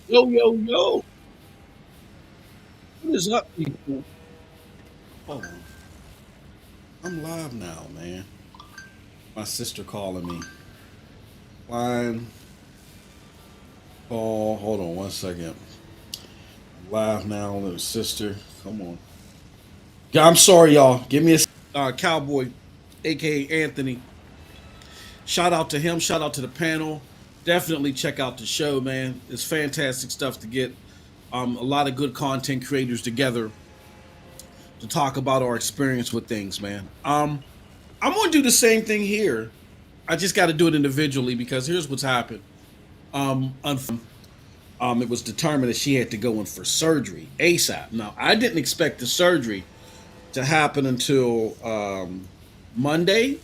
Yo, yo, yo. What is up, people? Hold on. I'm live now, man. My sister calling me. Line call. Hold on one second. I'm live now, little sister. Come on. Yeah, I'm sorry, y'all. Give me a cowboy, aka Anthony. Shout out to him. Shout out to the panel. Definitely check out the show, man. It's fantastic stuff to get a lot of good content creators together to talk about our experience with things, man. I'm gonna do the same thing here. I just got to do it individually because here's what's happened. It was determined that she had to go in for surgery ASAP. Now, I didn't expect the surgery to happen until Monday,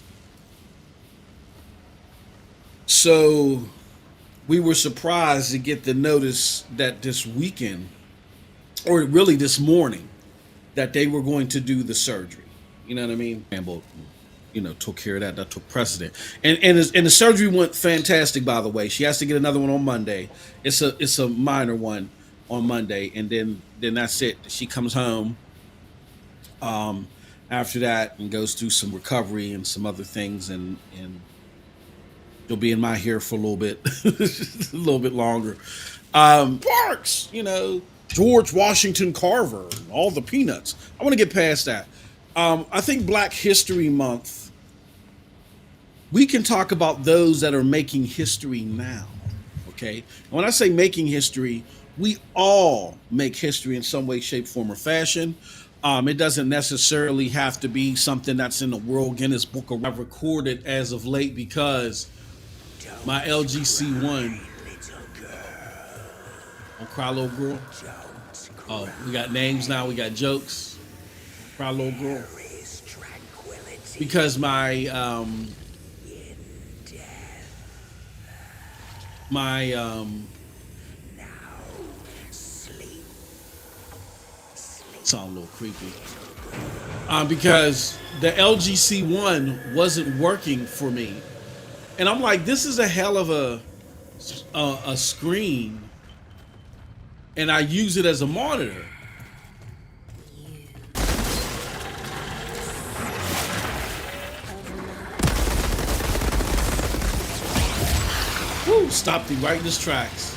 so we were surprised to get the notice that this weekend, or really this morning, that they were going to do the surgery. You know what I mean? Campbell, took care of that. That took precedent. And the surgery went fantastic. By the way, she has to get another one on Monday. It's a minor one on Monday, and then that's it. She comes home um, after that and goes through some recovery and some other things, and she'll be in my hair for a little bit, a little bit longer. Parks, George Washington Carver, all the peanuts. I want to get past that. I think Black History Month, we can talk about those that are making history now. Okay. And when I say making history, we all make history in some way, shape, form, or fashion. It doesn't necessarily have to be something that's in the World Guinness Book of I've recorded as of late because my LGC1 on Cry Little Girl. Oh, we got names now. We got jokes. Cry Little Girl. Because my sound a little creepy. Because the LGC1 wasn't working for me, and I'm like, this is a hell of a screen, and I use it as a monitor. Woo! Stopped him right in his tracks.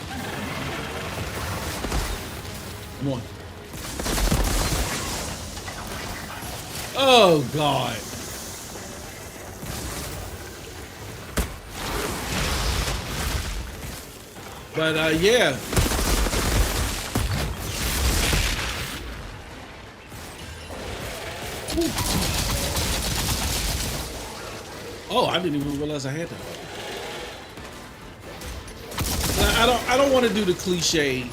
Come on. Oh God. But yeah. Ooh. Oh, I didn't even realize I had that. I don't want to do the cliche,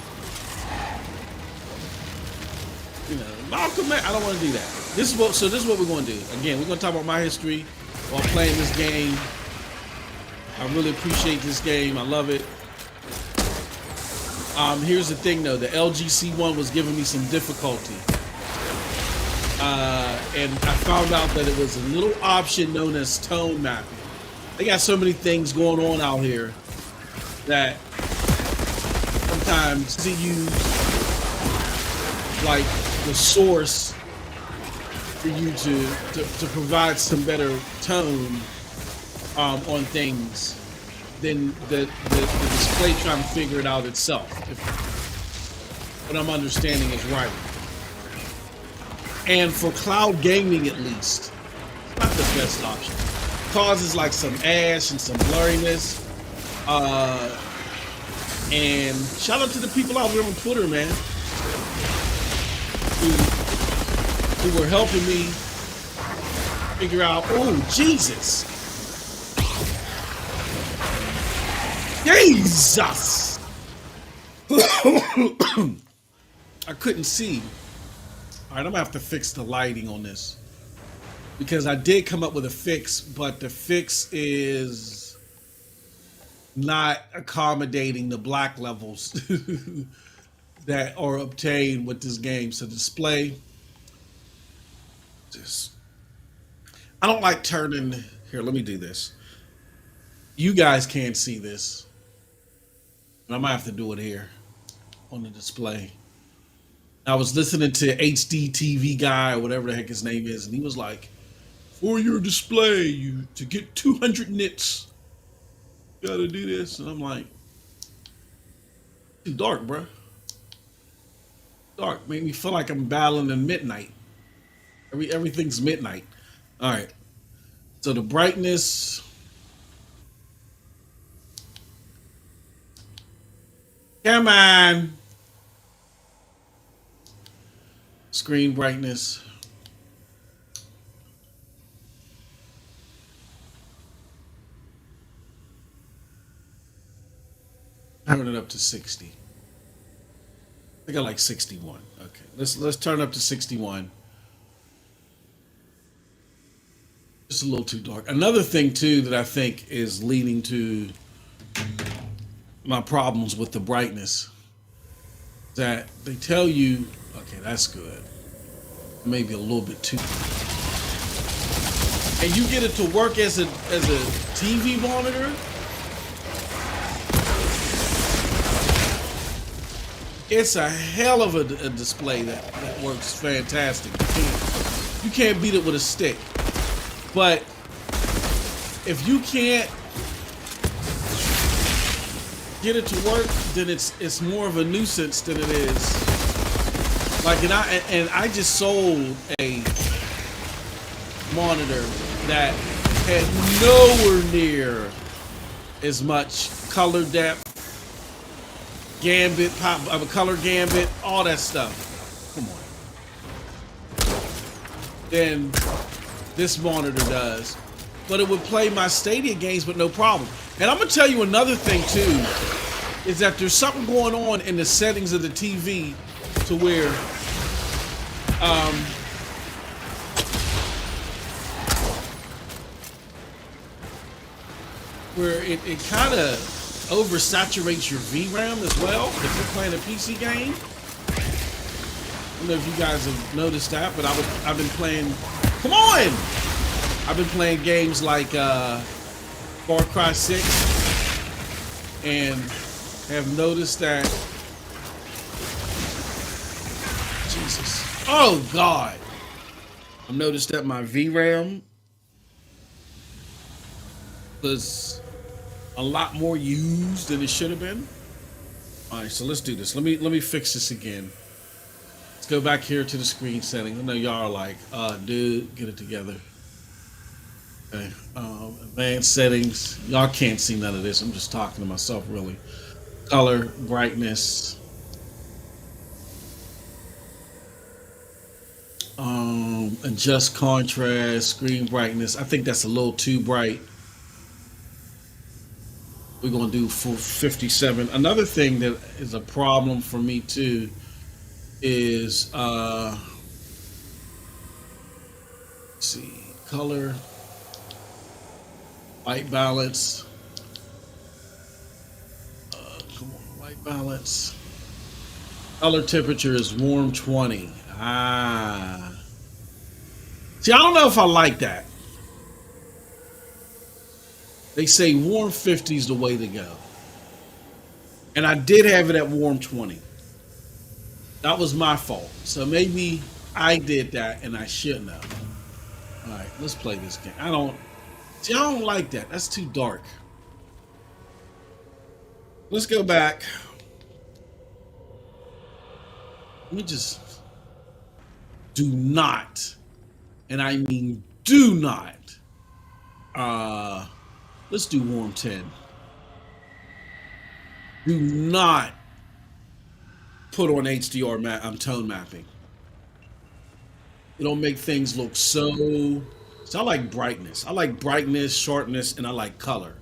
Malcolm. I don't want to do that. This is what we're going to do. Again, we're going to talk about my history while playing this game. I really appreciate this game. I love it. Here's the thing, though. The LGC1 was giving me some difficulty. And I found out that it was a little option known as tone mapping. They got so many things going on out here that sometimes to use like the source for you to provide some better tone on things than the display trying to figure it out itself. If what I'm understanding is right. And for cloud gaming, at least, it's not the best option. Causes like some ash and some blurriness. And shout out to the people out there on Twitter, man, who were helping me figure out. Oh, Jesus! Jesus! I couldn't see. All right, I'm gonna have to fix the lighting on this because I did come up with a fix, but the fix is not accommodating the black levels that are obtained with this game. So display, just I don't like turning. Here, let me do this. You guys can't see this, but I might have to do it here. on the display. I was listening to HD TV guy or whatever the heck his name is, and he was like, "For your display, you to get 200 nits, you gotta do this." And I'm like, "Too dark, bro. Dark. Made me feel like I'm battling in midnight. Everything's midnight." All right. So the brightness. Come on. Screen brightness. Turn it up to 60. I think I like 61. Okay, let's turn it up to 61. Just a little too dark. Another thing too that I think is leading to my problems with the brightness, that they tell you, okay, that's good. Maybe a little bit too. And you get it to work as a TV monitor. It's a hell of a display that works fantastic. You can't beat it with a stick. But if you can't get it to work, then it's more of a nuisance than it is. Like, and I just sold a monitor that had nowhere near as much color depth, gambit, color gambit, all that stuff. Come on. Then this monitor does. But it would play my Stadia games, but no problem. And I'm gonna tell you another thing too, is that there's something going on in the settings of the TV to where it kind of oversaturates your VRAM as well if you're playing a PC game. I don't know if you guys have noticed that, but I've been playing. Come on! I've been playing games like Far Cry 6 and have noticed that. Jesus. Oh God. I've noticed that my VRAM was a lot more used than it should have been. All right, so let's do this. Let me fix this again. Let's go back here to the screen settings. I know y'all are like, dude, get it together. Okay, advanced settings. Y'all can't see none of this. I'm just talking to myself, really. Color, brightness. Adjust contrast, screen brightness. I think that's a little too bright. We're gonna do full 57. Another thing that is a problem for me too is let's see, color, white balance. Come on, white balance. Color temperature is warm 20. See, I don't know if I like that. They say warm 50 is the way to go. And I did have it at warm 20. That was my fault. So maybe I did that and I shouldn't have. All right, let's play this game. I don't like that. That's too dark. Let's go back. Let me just do not, and I mean do not, let's do warm 10. Do not put on HDR tone mapping. It'll make things look so I like brightness. I like brightness, sharpness, and I like color.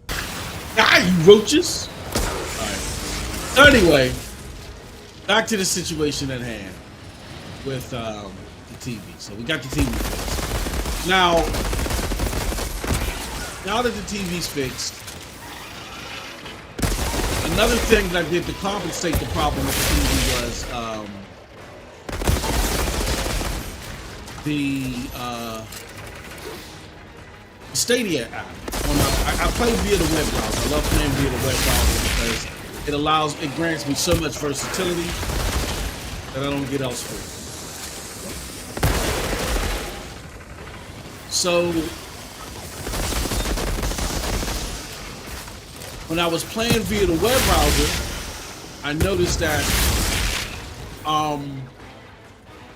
Ah, you roaches! All right. Anyway, back to the situation at hand with the TV. So we got the TV fixed. Now that the TV's fixed, another thing that I did to compensate the problem with the TV was the Stadia app. I play via the web browser. I love playing via the web browser because It grants me so much versatility that I don't get elsewhere. So when I was playing via the web browser, I noticed that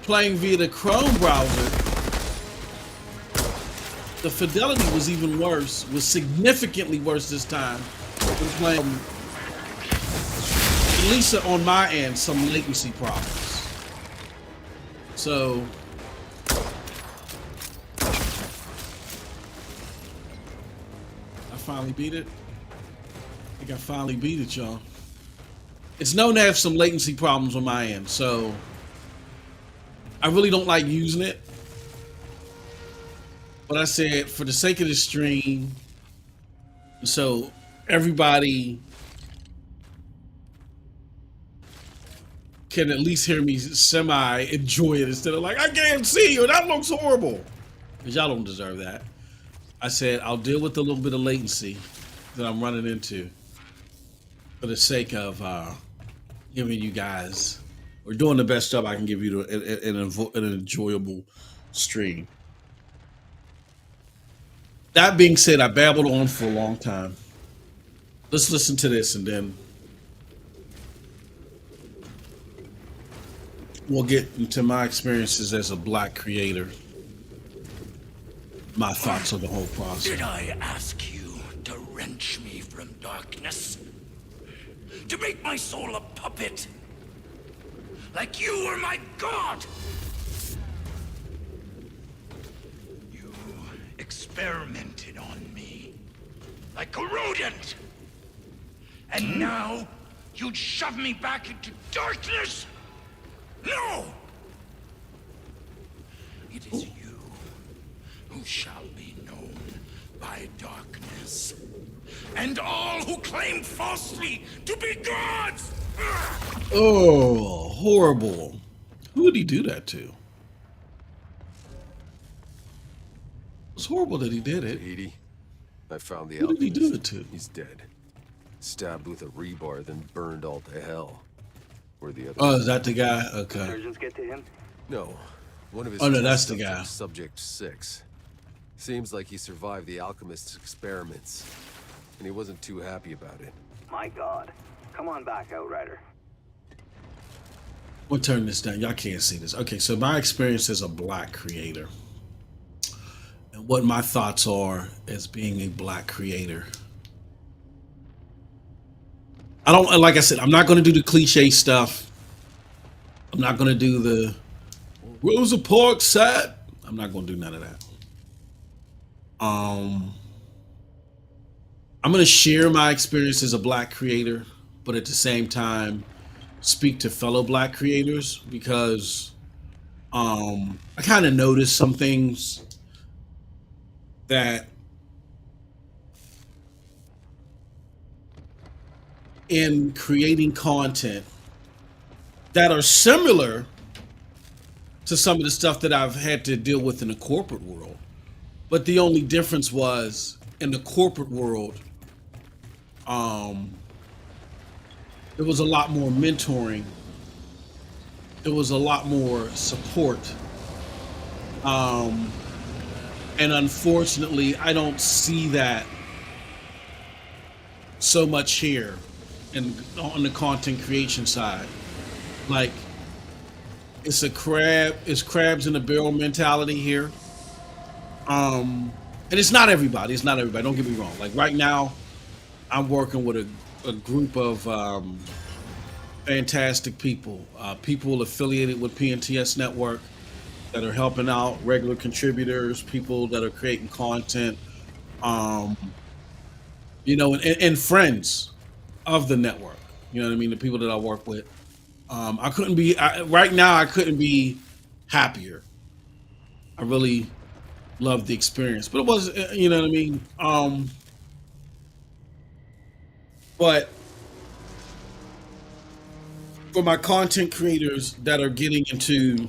playing via the Chrome browser, the fidelity was even worse, was significantly worse this time. Than playing, at least on my end, some latency problems. So I finally beat it. I think I finally beat it, y'all. It's known to have some latency problems on my end, so I really don't like using it. But I said, for the sake of the stream, so everybody can at least hear me semi-enjoy it instead of like, I can't see you, that looks horrible. Because y'all don't deserve that. I said, I'll deal with a little bit of latency that I'm running into for the sake of giving you guys, or doing the best job I can give you an enjoyable stream. That being said, I babbled on for a long time. Let's listen to this and then we'll get into my experiences as a Black creator. My thoughts on the whole process. Did I ask you to wrench me from darkness? To make my soul a puppet? Like you were my god? You experimented on me. Like a rodent. And now, you'd shove me back into darkness? No! It is you who shall be known by darkness. And all who claim falsely to be gods! Oh, horrible. Who did he do that to? It's horrible that he did it. Tahiti, I found the Who did he do it to? He's dead. Stabbed with a rebar, then burned all to hell. Where the other? Oh, is that the guy? Okay. Surgeons get to him? No. One of his Oh, no, test that's the subjects, guy. Subject 6. Seems like he survived the alchemist's experiments. And he wasn't too happy about it. My God. Come on back, Outrider. We'll turn this down. Y'all can't see this. Okay, so my experience as a Black creator. And what my thoughts are as being a Black creator. I don't, like I said, I'm not going to do the cliche stuff. I'm not going to do the Rosa Parks set. I'm not going to do none of that. I'm going to share my experience as a Black creator, but at the same time, speak to fellow Black creators because I kind of noticed some things that in creating content that are similar to some of the stuff that I've had to deal with in the corporate world. But the only difference was in the corporate world, there was a lot more mentoring. There was a lot more support. And unfortunately, I don't see that so much here on the content creation side. Like, it's crabs in a barrel mentality here. And it's not everybody. Don't get me wrong. Like right now, I'm working with a group of fantastic people, people affiliated with PNTS Network that are helping out, regular contributors, people that are creating content, and friends of the network. You know what I mean? The people that I work with. Right now I couldn't be happier. I really loved the experience, but it was, you know what I mean? But for my content creators that are getting into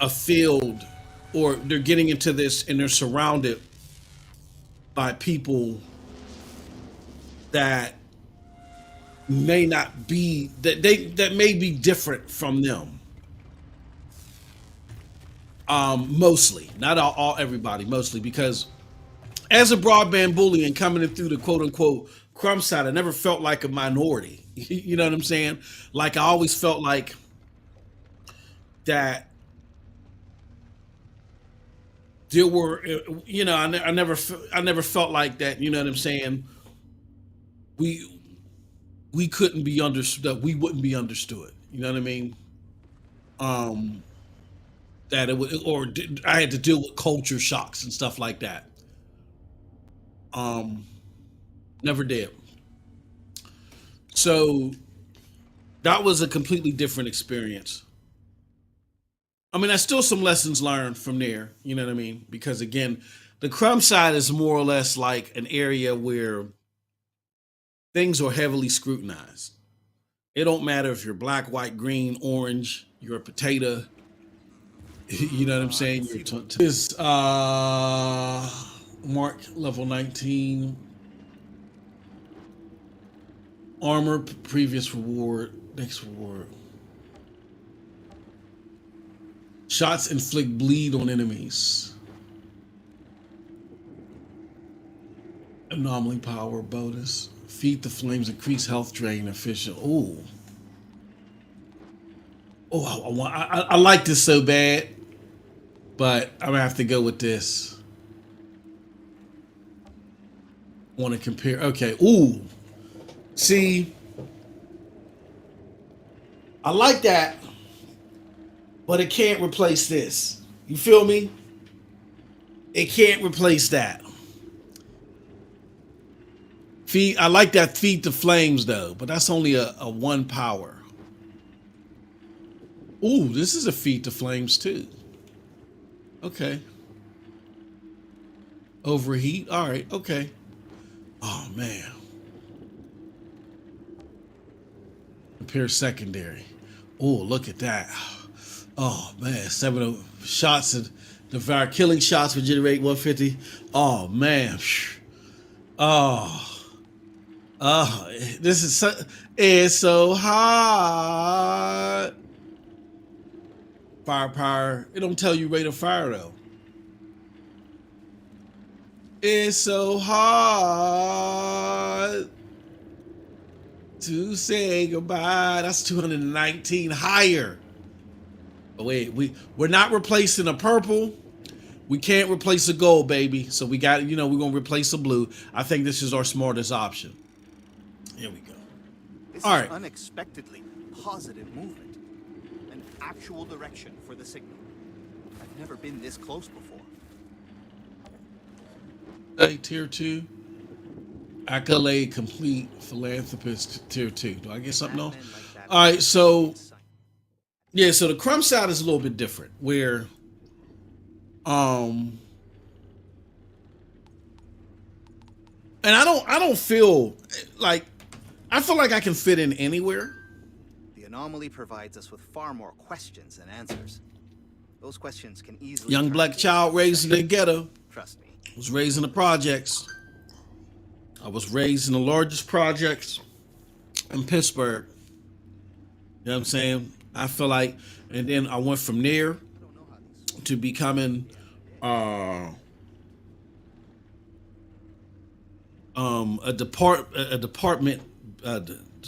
a field, or they're getting into this and they're surrounded by people that may not be that may be different from them. Mostly, not all everybody, mostly, because as a broadband bully and coming in through the quote unquote crumb side, I never felt like a minority. You know what I'm saying? Like I always felt like that there were, you know, I never felt like that. You know what I'm saying? We couldn't be understood. We wouldn't be understood. You know what I mean? Um, that it would, or I had to deal with culture shocks and stuff like that. Um, Never did. So that was a completely different experience. I mean, there's still some lessons learned from there. You know what I mean? Because again, the crumb side is more or less like an area where things are heavily scrutinized. It don't matter if you're black, white, green, orange, you're a potato. You know what I'm saying? Is Mark level 19. Armor, previous reward, next reward. Shots inflict bleed on enemies. Anomaly power bonus. Feed the flames, increase health drain efficient. Ooh. Oh, I like this so bad, but I'm gonna have to go with this. Want to compare? Okay. Ooh. See, I like that, but it can't replace this. You feel me? It can't replace that. I like that feed the flames though, but that's only a 1 power. Ooh, this is a feed the flames too. Okay. Overheat. All right. Okay. Oh man. Compare secondary. Oh, look at that. Oh man, 7 shots and devour killing shots would generate 150. Oh man. Oh. Oh, this is it's so hot. Firepower. It don't tell you rate of fire though. It's so hard to say goodbye. That's 219 higher. Oh, wait, we're not replacing a purple. We can't replace a gold, baby. So we got, we're gonna replace a blue. I think this is our smartest option. Here we go. This All is right. unexpectedly positive movement. An actual direction for the signal. I've never been this close before. Hey, tier 2. Accolade complete philanthropist tier 2. Do I get something else? All right, so yeah, so the crumb side is a little bit different where and I don't feel like I feel like I can fit in anywhere. The anomaly provides us with far more questions than answers. Those questions can easily Young black child raised in the ghetto. Trust me. Was raised in the projects. I was raised in the largest projects in Pittsburgh. You know what I'm saying? I feel like, and then I went from there to becoming a department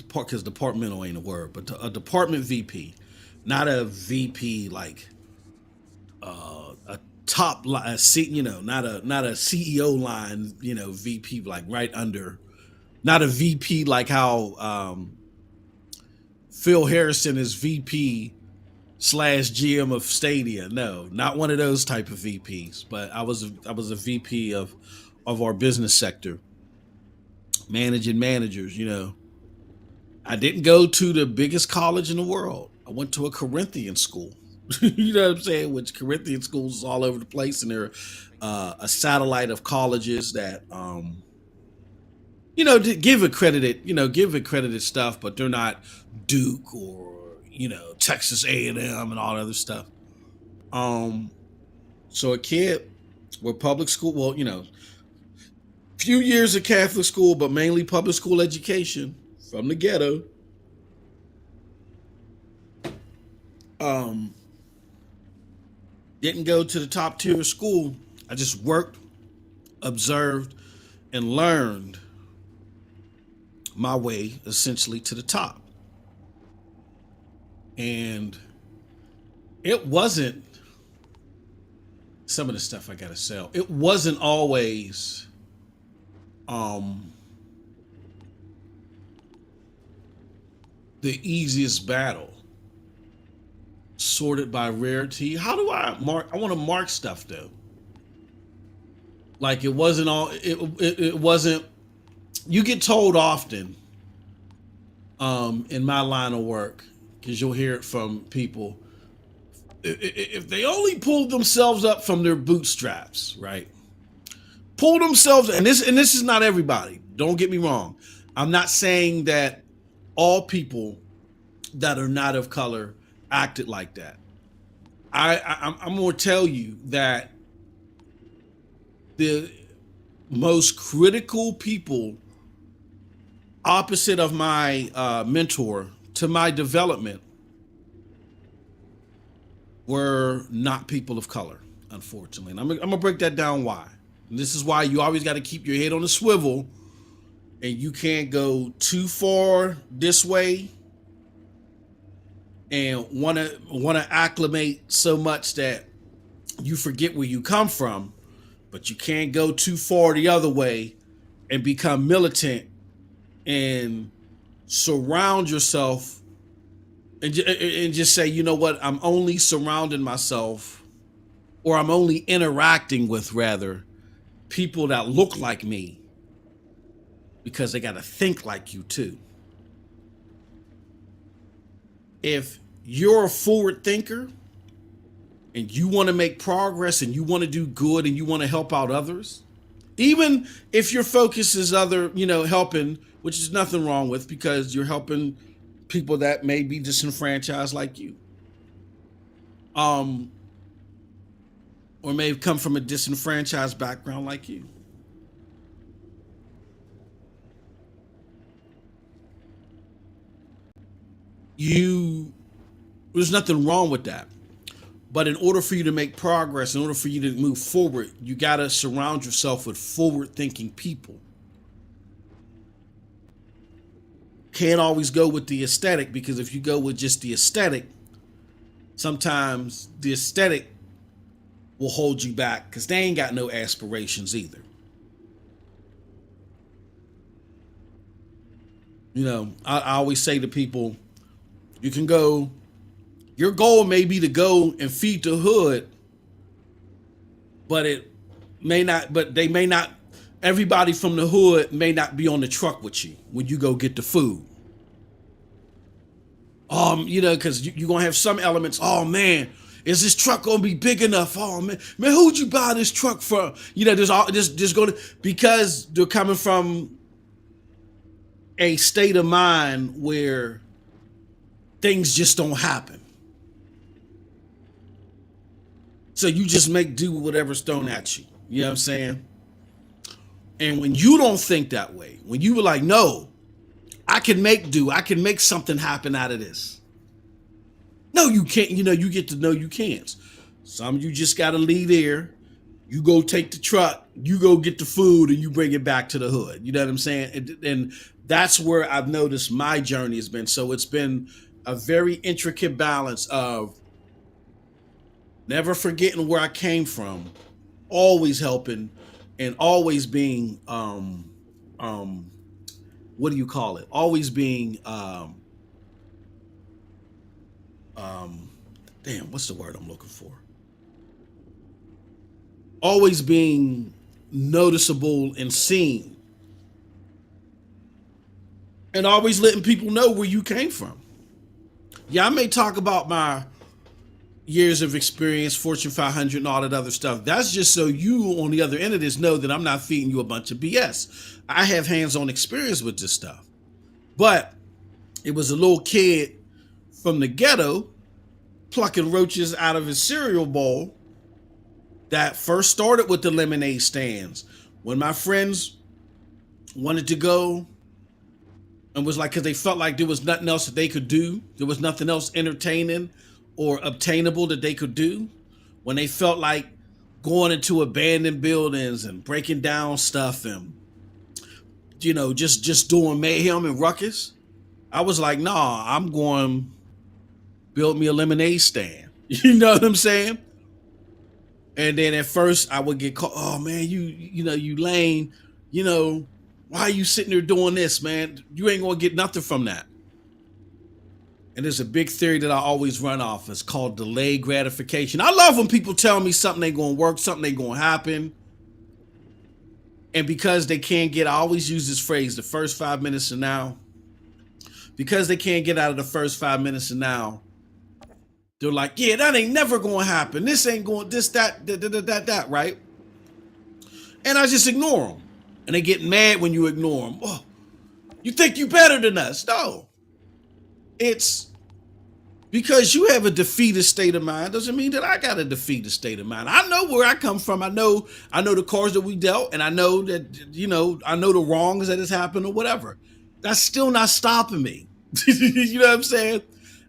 because departmental ain't a word, but a department VP, not a VP like a top line, not a CEO line, VP like right under, not a VP like how Phil Harrison is VP / GM of Stadia. No, not one of those type of VPs, but I was a VP of our business sector, managing managers. I didn't go to the biggest college in the world. I went to a Corinthian school. You know what I'm saying? Which Corinthian schools all over the place, and they're a satellite of colleges that give accredited stuff, but they're not Duke or Texas A&M and all that other stuff. So a kid with public school, Few years of Catholic school, but mainly public school education from the ghetto. Didn't go to the top tier of school. I just worked, observed, and learned my way essentially to the top. And it wasn't some of the stuff I gotta sell. It wasn't always the easiest battle. Sorted by rarity. How do I mark? I want to mark stuff though. Like it wasn't all. It wasn't. You get told often, in my line of work, because you'll hear it from people. If they only pulled themselves up from their bootstraps, right? Pull themselves, and this is not everybody. Don't get me wrong. I'm not saying that all people that are not of color acted like that. I'm going to tell you that the most critical people opposite of my mentor to my development were not people of color, unfortunately. And I'm going to break that down why. And this is why you always got to keep your head on the swivel, and you can't go too far this way and want to acclimate so much that you forget where you come from, but you can't go too far the other way and become militant and surround yourself and just say, you know what, I'm only surrounding myself, or I'm only interacting with, rather, people that look like me, because they got to think like you too. If you're a forward thinker and you want to make progress and you want to do good and you want to help out others, even if your focus is other, helping, which is nothing wrong with, because you're helping people that may be disenfranchised like you, or may have come from a disenfranchised background like you. There's nothing wrong with that. But in order for you to make progress, in order for you to move forward, you got to surround yourself with forward-thinking people. Can't always go with the aesthetic, because if you go with just the aesthetic, sometimes the aesthetic will hold you back because they ain't got no aspirations either. I always say to people, you can go, your goal may be to go and feed the hood, but everybody from the hood may not be on the truck with you when you go get the food. Because you're going to have some elements. Oh man, is this truck going to be big enough? Oh man, who'd you buy this truck from? There's going to, because they're coming from a state of mind where things just don't happen. So you just make do with whatever's thrown at you. You know what I'm saying? And when you don't think that way, when you were like, no, I can make do, I can make something happen out of this. No, you can't. You get to know you can't. Some of you just got to leave there. You go take the truck, you go get the food, and you bring it back to the hood. You know what I'm saying? And that's where I've noticed my journey has been. So it's been a very intricate balance of never forgetting where I came from, always helping, and always being, what do you call it? Always being, what's the word I'm looking for? Always being noticeable and seen. And always letting people know where you came from. Yeah, I may talk about my years of experience, Fortune 500 and all that other stuff. That's just so you on the other end of this know that I'm not feeding you a bunch of BS. I have hands-on experience with this stuff. But it was a little kid from the ghetto plucking roaches out of his cereal bowl that first started with the lemonade stands. When my friends wanted to go and was like, because they felt like there was nothing else that they could do. There was nothing else entertaining or obtainable that they could do. When they felt like going into abandoned buildings and breaking down stuff and, you know, just doing mayhem and ruckus. I was like, nah, I'm going build me a lemonade stand. You know what I'm saying? And then at first I would get called, oh man, you lame, why are you sitting there doing this, man? You ain't gonna get nothing from that. And there's a big theory that I always run off. It's called delayed gratification. I love when people tell me something ain't gonna work, something ain't gonna happen. And because they can't get, I always use this phrase, the first 5 minutes of now. Because they can't get out of the first 5 minutes of now, they're like, yeah, that ain't never gonna happen. This ain't going, this, that, right? And I just ignore them. And they get mad when you ignore them. Oh, you think you better than us? No. It's because you have a defeated state of mind doesn't mean that I got a defeated state of mind. I know where I come from. I know the cards that we dealt, and I know that, I know the wrongs that has happened or whatever. That's still not stopping me. You know what I'm saying?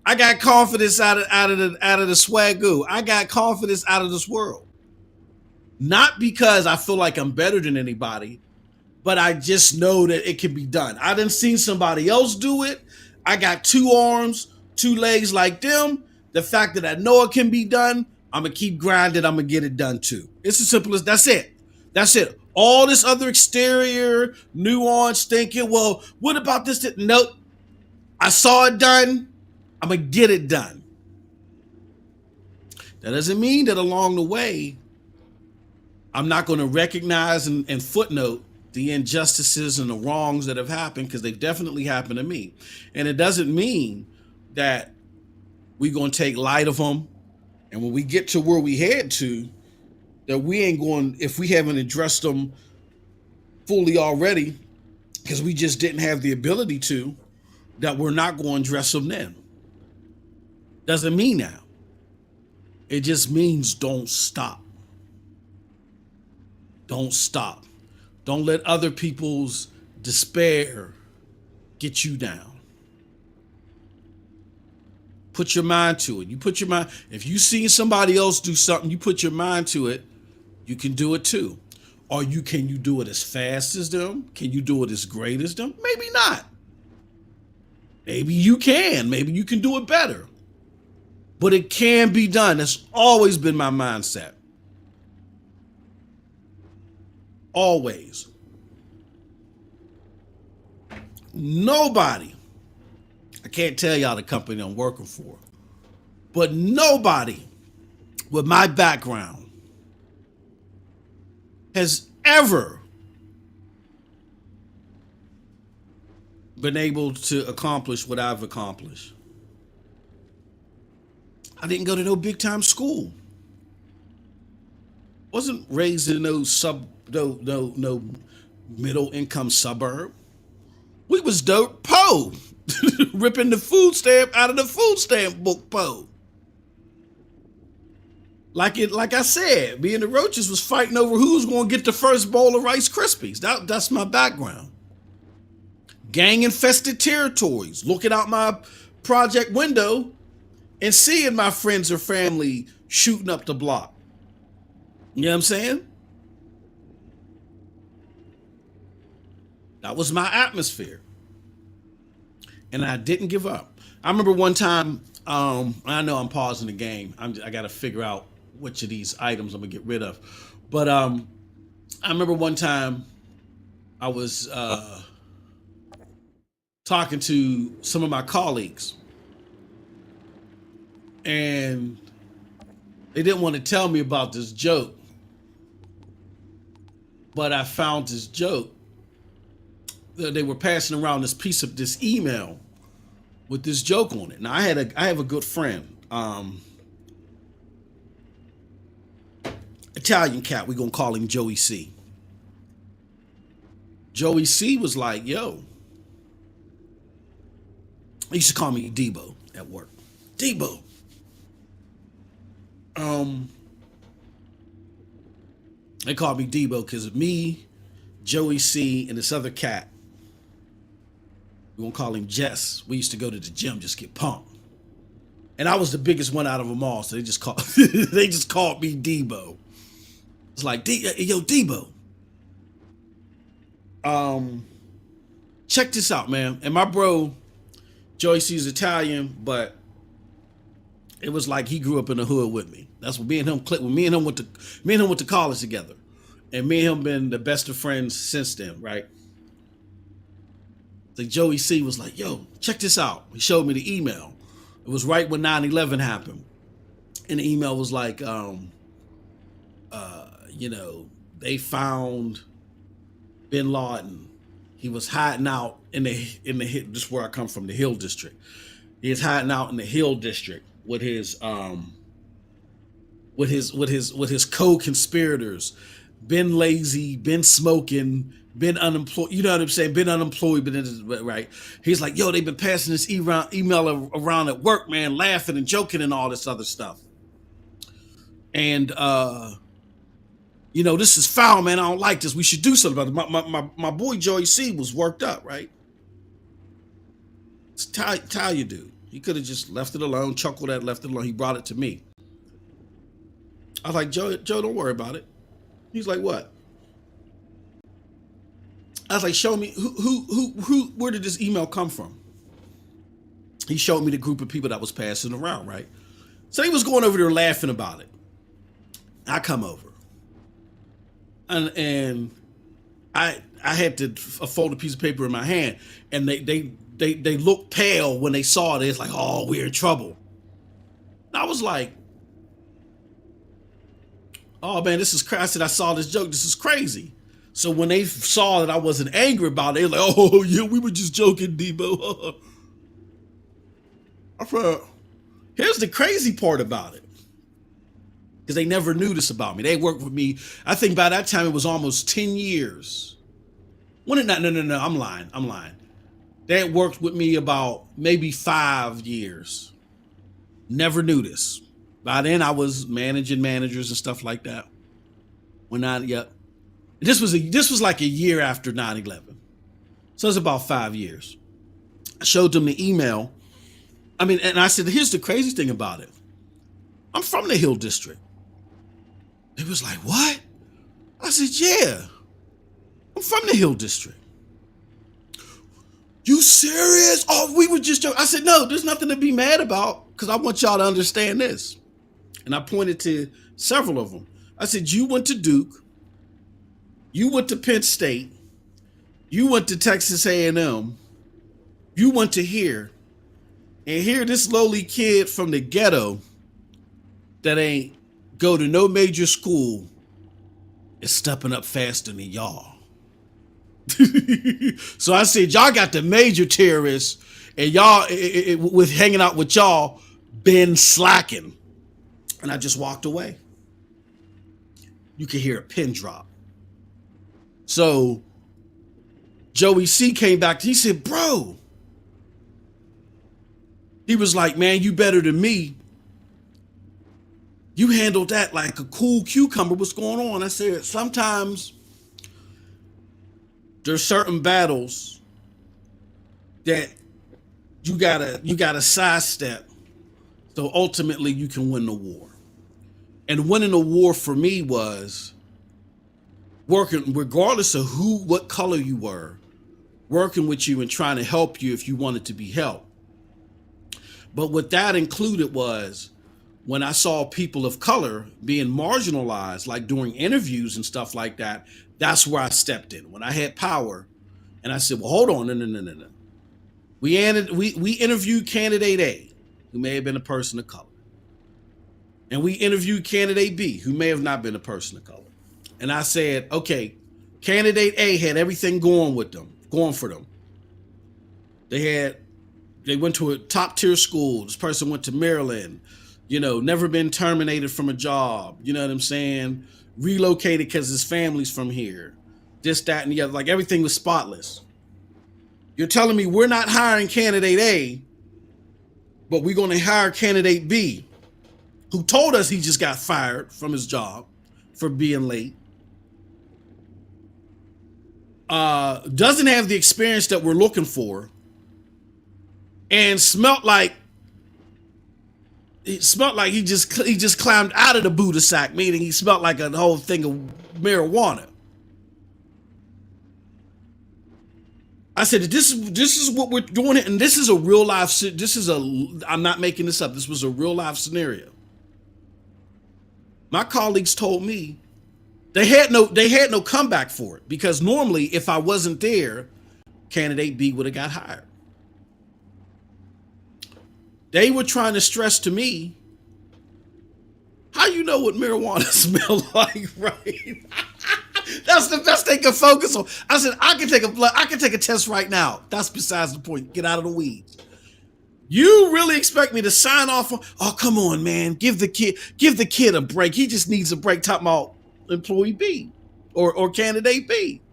I got confidence out of the swagoo. I got confidence out of this world. Not because I feel like I'm better than anybody, but I just know that it can be done. I done seen somebody else do it. I got 2 arms, 2 legs like them. The fact that I know it can be done, I'm going to keep grinding. I'm going to get it done too. It's as simple as that's it. That's it. All this other exterior, nuance thinking, well, what about this? Nope. I saw it done. I'm going to get it done. That doesn't mean that along the way, I'm not going to recognize and footnote the injustices and the wrongs that have happened, because they've definitely happened to me. And it doesn't mean that we're going to take light of them. And when we get to where we head to, that we ain't going, if we haven't addressed them fully already, because we just didn't have the ability to, that we're not going to address them then. Doesn't mean that. It just means don't stop. Don't stop. Don't let other people's despair get you down. Put your mind to it. You put your mind, if you see somebody else do something, you put your mind to it, you can do it too. Or can you do it as fast as them? Can you do it as great as them? Maybe not. Maybe you can. Maybe you can do it better. But it can be done. That's always been my mindset. Always. Nobody, I can't tell y'all the company I'm working for, but nobody with my background has ever been able to accomplish what I've accomplished. I didn't go to no big time school. Wasn't raised in no middle income suburb. We was dope po, ripping the food stamp out of the food stamp book po. Like I said, me and the Roaches was fighting over who's going to get the first bowl of Rice Krispies. That's my background. Gang infested territories. Looking out my project window and seeing my friends or family shooting up the block. You know what I'm saying? That was my atmosphere. And I didn't give up. I remember one time, I know I'm pausing the game. I got to figure out which of these items I'm going to get rid of. But I remember one time I was talking to some of my colleagues. And they didn't want to tell me about this joke. But I found this joke. They were passing around this email with this joke on it. Now I have a good friend, Italian cat. We're gonna call him Joey C. Joey C was like, yo. He used to call me Debo at work. Debo. They called me Debo because of me, Joey C, and this other cat. We won't call him Jess. We used to go to the gym, just get pumped. And I was the biggest one out of them all, so they just called they just called me Debo. It's like, yo, Debo. Check this out, man. And my bro, Joey C, is Italian, but it was like he grew up in the hood with me. That's what me and him clicked. Me and him went to college together, and me and him been the best of friends since then, right? So Joey C was like, yo, check this out. He showed me the email. It was right when 9/11 happened. And the email was like, they found bin Laden. He was hiding out in the this is where I come from, the Hill District. He was hiding out in the Hill District with his co-conspirators. Been lazy, been smoking, been unemployed. You know what I'm saying? Been unemployed, but right. He's like, yo, they've been passing this email around at work, man, laughing and joking and all this other stuff. And this is foul, man. I don't like this. We should do something about it. My boy Joey C was worked up, right? It's Italian dude. He could have just left it alone, chuckled at it, left it alone. He brought it to me. I was like, Joe, don't worry about it. He's like, what? I was like, show me where did this email come from? He showed me the group of people that was passing around, right? So he was going over there laughing about it. I come over. And I had to fold a piece of paper in my hand, and they looked pale when they saw it. It's like, oh, we're in trouble. And I was like, oh man, this is crazy. I said, I saw this joke. This is crazy. So when they saw that I wasn't angry about it, they were like, oh yeah, we were just joking, Debo. I thought, here's the crazy part about it. Because they never knew this about me. They worked with me. I think by that time it was almost 10 years. No, I'm lying. They had worked with me about maybe 5 years. Never knew this. By then I was managing managers and stuff like that. This was like a year after 9/11. So it's about 5 years. I showed them the email. And I said, here's the crazy thing about it. I'm from the Hill District. It was like, what? I said, yeah, I'm from the Hill District. You serious? Oh, we were just joking. I said, no, there's nothing to be mad about, because I want y'all to understand this. And I pointed to several of them. I said, you went to Duke. You went to Penn State. You went to Texas A&M. You went to here. And here, this lowly kid from the ghetto that ain't go to no major school is stepping up faster than y'all. So I said, y'all got the major terrorists, and y'all with hanging out with y'all been slacking. And I just walked away. You could hear a pin drop. So Joey C came back. He said, bro. He was like, man, you better than me. You handled that like a cool cucumber. What's going on? I said, sometimes there's certain battles that you gotta sidestep, so ultimately you can win the war. And winning the war for me was working, regardless of what color you were, working with you and trying to help you if you wanted to be helped. But what that included was when I saw people of color being marginalized, like during interviews and stuff like that, that's where I stepped in. When I had power, and I said, well, hold on, no. We interviewed candidate A, who may have been a person of color. And we interviewed candidate B, who may have not been a person of color. And I said, okay, candidate A had everything going for them. They went to a top tier school. This person went to Maryland, never been terminated from a job. You know what I'm saying? Relocated because his family's from here. This, that, and the other. Like, everything was spotless. You're telling me we're not hiring candidate A, but we're going to hire candidate B, who told us he just got fired from his job for being late. doesn't have the experience that we're looking for, and smelled like he just climbed out of the Buddha sack, meaning he smelled like a whole thing of marijuana. I said, this is what we're doing, and this is a real life. I'm not making this up. This was a real life scenario. My colleagues told me they had no comeback for it, because normally if I wasn't there, candidate B would have got hired. They were trying to stress to me, how you know what marijuana smells like, right? That's the best they could focus on. I said, I can take a test right now. That's besides the point. Get out of the weeds. You really expect me to sign off on, oh, come on, man. Give the kid a break. He just needs a break. Talking about employee B or candidate B.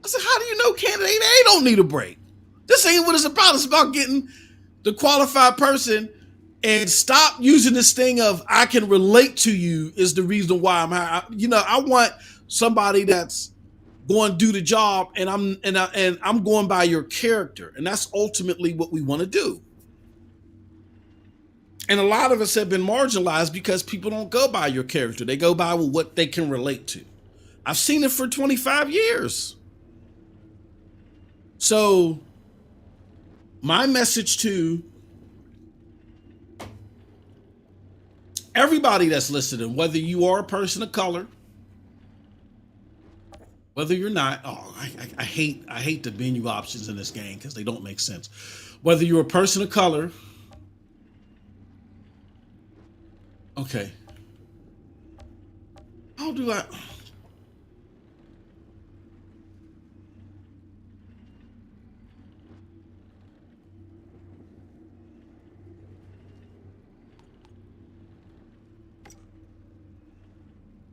I said, how do you know candidate A don't need a break? This ain't what it's about. It's about getting the qualified person, and stop using this thing of I can relate to you is the reason why I'm hired. I want somebody that's going to do the job, and I'm going by your character, and that's ultimately what we want to do. And a lot of us have been marginalized because people don't go by your character. They go by what they can relate to. I've seen it for 25 years. So my message to everybody that's listening, whether you are a person of color, whether you're not, I hate the menu options in this game because they don't make sense. Whether you're a person of color, okay. How do I?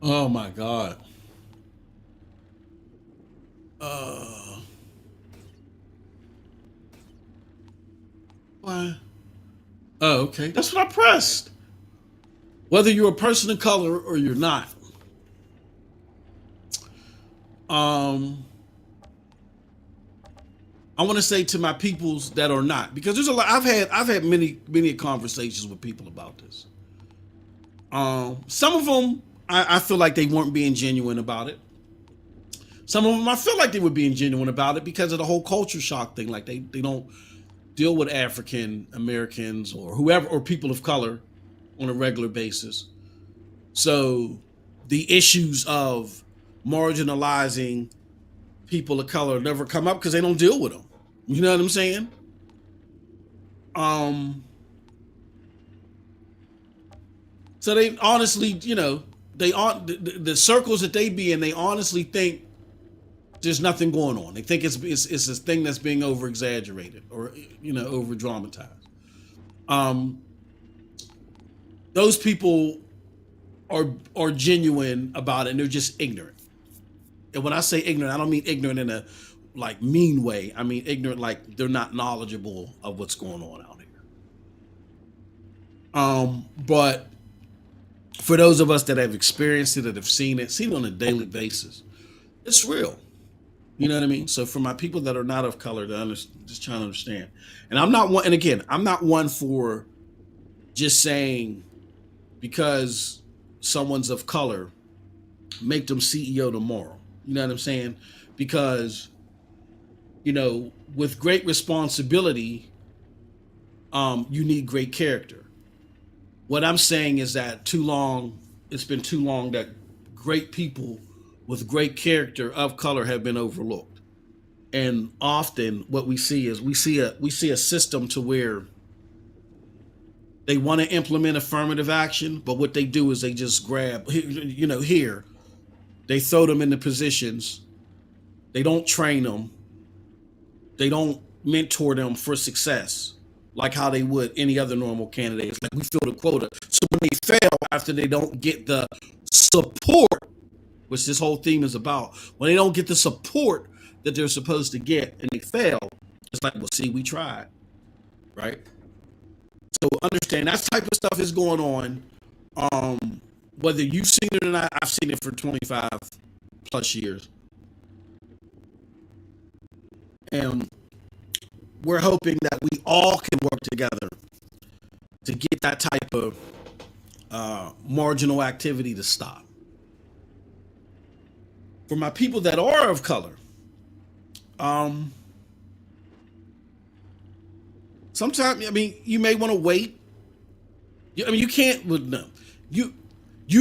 Oh my God. Why? Oh, okay. That's what I pressed. Whether you're a person of color or you're not. I want to say to my peoples that are not, because there's a lot. I've had many conversations with people about this. Some of them I feel like they weren't being genuine about it. Some of them I feel like they were being genuine about it because of the whole culture shock thing. Like they don't deal with African Americans or whoever or people of color on a regular basis. So the issues of marginalizing people of color never come up because they don't deal with them. You know what I'm saying? So they honestly, they aren't the circles that they be in. They honestly think there's nothing going on. They think it's a thing that's being over exaggerated or over dramatized. Those people are genuine about it, and they're just ignorant. And when I say ignorant, I don't mean ignorant in a mean way. I mean ignorant like they're not knowledgeable of what's going on out here. But for those of us that have experienced it, that have seen it on a daily basis, it's real. You know what I mean? So for my people that are not of color, just trying to understand. And I'm not one. And again, I'm not one for just saying because someone's of color, make them CEO tomorrow. You know what I'm saying? Because, with great responsibility, you need great character. What I'm saying is that it's been too long that great people with great character of color have been overlooked. And often what we see is we see a system to where they want to implement affirmative action, but what they do is they just grab, here, they throw them into positions. They don't train them. They don't mentor them for success like how they would any other normal candidate. It's like we fill the quota. So when they fail after they don't get the support, which this whole theme is about, when they don't get the support that they're supposed to get and they fail, it's like, well, see, we tried, right? So understand that type of stuff is going on. Whether you've seen it or not, I've seen it for 25 plus years. And we're hoping that we all can work together to get that type of marginal activity to stop. For my people that are of color, sometimes, I mean, you may want to wait. I mean, you can't, no. You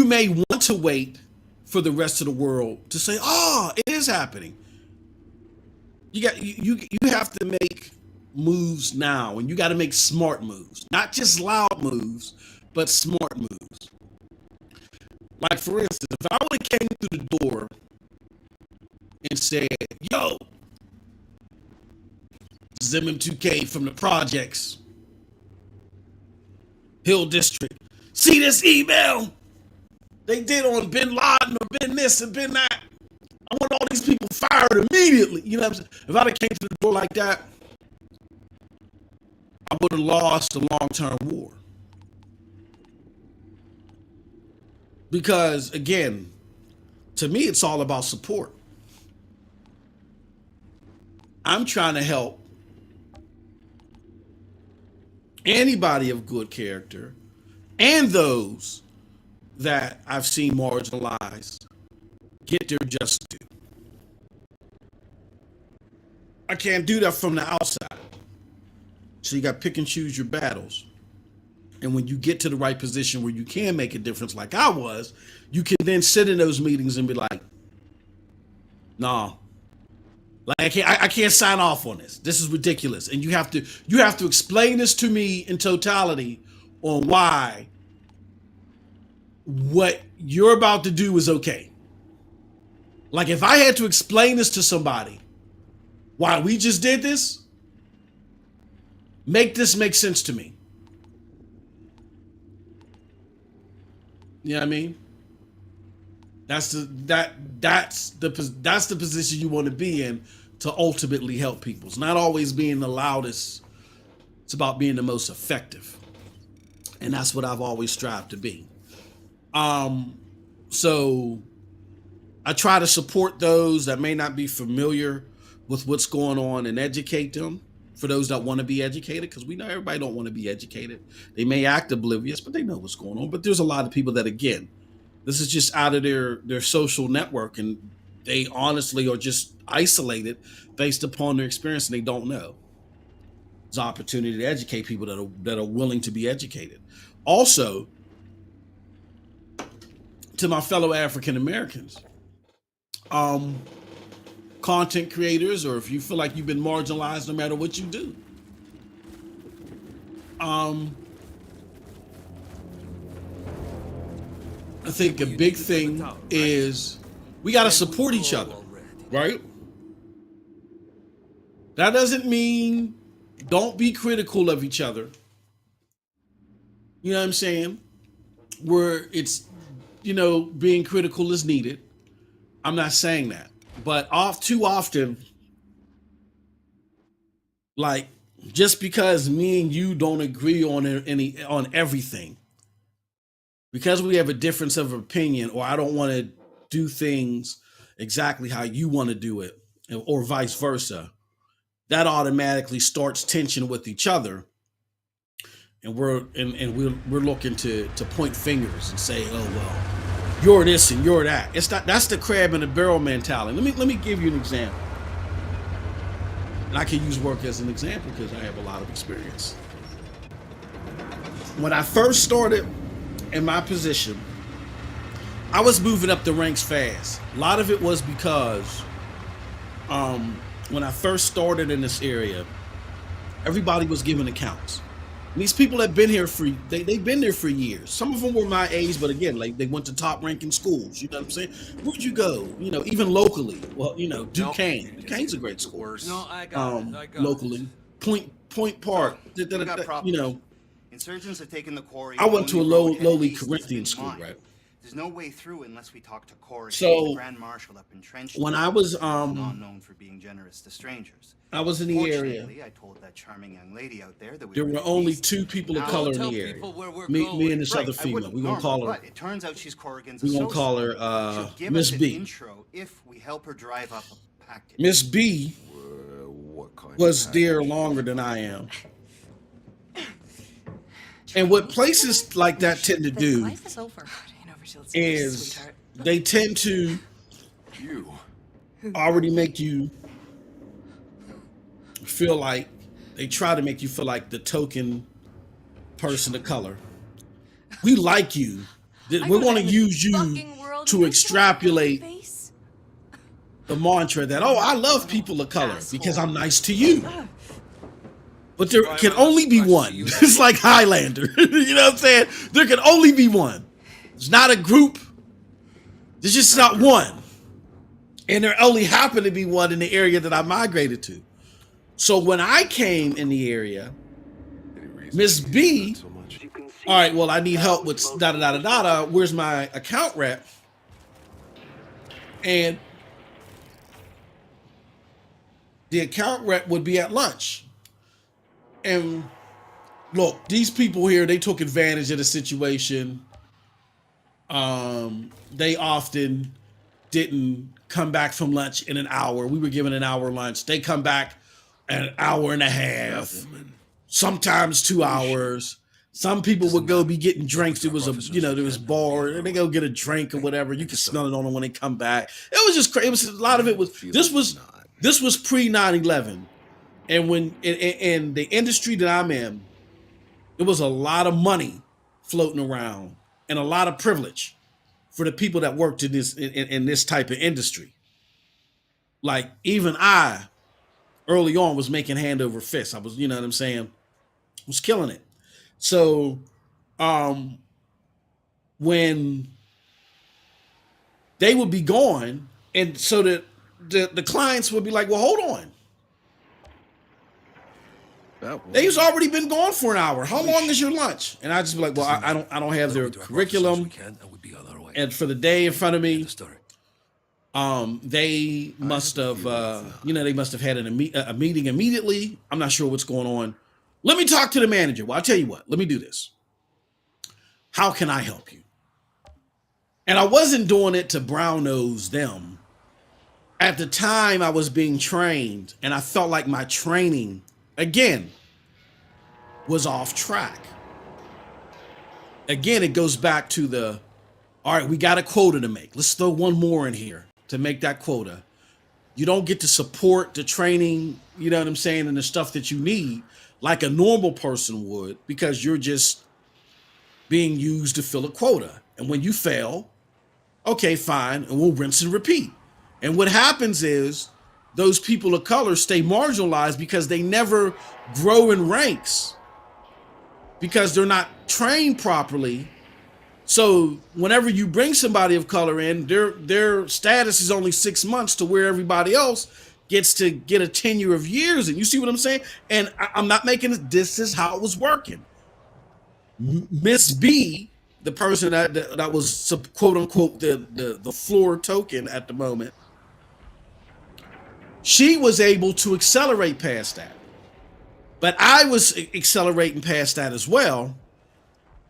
may want to wait for the rest of the world to say, "Oh, it is happening." You have to make moves now, and you got to make smart moves, not just loud moves, but smart moves. Like, for instance, if I would have came through the door and said, "Yo, this is MM2K from the projects, Hill District. See this email they did on Bin Laden or Bin this and Bin that. I want all these people fired immediately." You know what I'm saying? If I'd have came to the door like that, I would have lost a long-term war. Because, again, to me, it's all about support. I'm trying to help anybody of good character and those that I've seen marginalized get their just due. I can't do that from the outside. So you got to pick and choose your battles. And when you get to the right position where you can make a difference like I was, you can then sit in those meetings and be like, "Nah, like I can't sign off on this. This is ridiculous." And you have to explain this to me in totality on why what you're about to do is okay. Like, if I had to explain this to somebody, why we just did this, make this make sense to me. You know what I mean? That's the position you want to be in to ultimately help people. It's not always being the loudest. It's about being the most effective. And that's what I've always strived to be. So I try to support those that may not be familiar with what's going on and educate them. For those that want to be educated, because we know everybody don't want to be educated. They may act oblivious, but they know what's going on. But there's a lot of people that, again, this is just out of their social network, and they honestly are just isolated based upon their experience, and they don't know. There's an opportunity to educate people that are willing to be educated. Also, to my fellow African Americans, content creators, or if you feel like you've been marginalized no matter what you do, I think a big thing is we got to support each other, right? That doesn't mean don't be critical of each other. You know what I'm saying? Where it's, being critical is needed. I'm not saying that. But too often, like, just because me and you don't agree on everything, because we have a difference of opinion, or I don't want to do things exactly how you want to do it, or vice versa, that automatically starts tension with each other, and we're looking to point fingers and say, "Oh well, you're this and you're that." It's not. That's the crab in the barrel mentality. Let me give you an example. And I can use work as an example because I have a lot of experience. When I first started in my position, I was moving up the ranks fast. A lot of it was because when I first started in this area, everybody was giving accounts. And these people have been here they've been there for years. Some of them were my age, but again, like, they went to top ranking schools. You know what I'm saying? Where'd you go? Even locally. Well, Duquesne. Duquesne's a great school. No, I got it. Locally. Point Park. Insurgents have taken the quarry. I went to a lowly Corinthian school, right? There's no way through unless we talk to Corey, so, the Grand Marshal up in Trench. When I was not known for being generous to strangers. I was in the area. I told that charming young lady out there that there were only 2 people of color in the area. Me and this other female. We're gonna call her. But it turns out she's Corrigan's associate. We're gonna call her Miss B. Intro if we help her drive up a package. Miss B What kind was of there package? longer than I am. And what places like that tend to do Life is over. is Sweetheart. they tend to You. already make you feel like, they try to make you feel like the token person of color. We like you. We're going to use you to extrapolate the mantra that, oh, I love people of color because I'm nice to you. But there can only be one. It's like Highlander. You know what I'm saying? There can only be one. It's not a group. There's just not one. And there only happened to be one in the area that I migrated to. So when I came in the area, Any reason Miss to B, use that so much? You can see all right, well, I need help with da-da-da-da-da. Where's my account rep? And the account rep would be at lunch. And look, these people here, they took advantage of the situation. They often didn't come back from lunch in an hour. We were given an hour lunch. They come back an hour and a half, sometimes 2 hours. Some people would go be getting drinks. There was there was bar, and they go get a drink or whatever. You can smell it on them when they come back. It was just crazy. It was a lot of it was. This was pre 9/11, and when in the industry that I'm in, there was a lot of money floating around and a lot of privilege for the people that worked in this type of industry. Like even I, early on, was making hand over fist. I was, you know what I'm saying, was killing it. So, when they would be gone, and so that the clients would be like, "Well, hold on, they've already been gone for an hour. How long is your lunch?" And I just be like, "Well, I don't have their curriculum and for the day in front of me. They must have, they must have had a meeting immediately. I'm not sure what's going on. Let me talk to the manager. Well, I'll tell you what. Let me do this. How can I help you?" And I wasn't doing it to brown nose them. At the time, I was being trained, and I felt like my training, again, was off track. Again, it goes back to all right, we got a quota to make. Let's throw one more in here to make that quota. You don't get to support the training, you know what I'm saying, and the stuff that you need like a normal person would, because you're just being used to fill a quota. And when you fail, okay, fine, and we'll rinse and repeat. And what happens is those people of color stay marginalized because they never grow in ranks because they're not trained properly. So whenever you bring somebody of color in, their status is only 6 months to where everybody else gets to get a tenure of years. And you see what I'm saying? And I'm not making it. This is how it was working. Miss B, the person that was quote unquote the floor token at the moment, she was able to accelerate past that. But I was accelerating past that as well.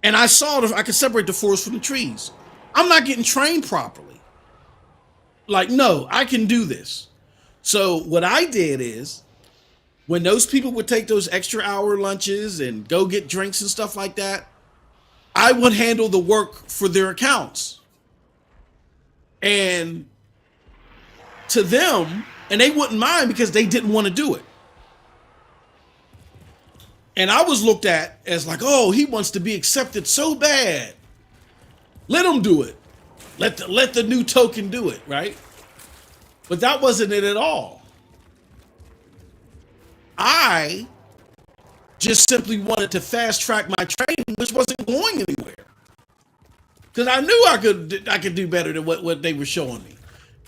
And I saw I could separate the forest from the trees. I'm not getting trained properly. Like, no, I can do this. So what I did is, when those people would take those extra hour lunches and go get drinks and stuff like that, I would handle the work for their accounts. And to them, and they wouldn't mind because they didn't want to do it. And I was looked at as like, oh, he wants to be accepted so bad. Let him do it. Let the new token do it, right? But that wasn't it at all. I just simply wanted to fast track my training, which wasn't going anywhere. Because I knew I could do better than what they were showing me.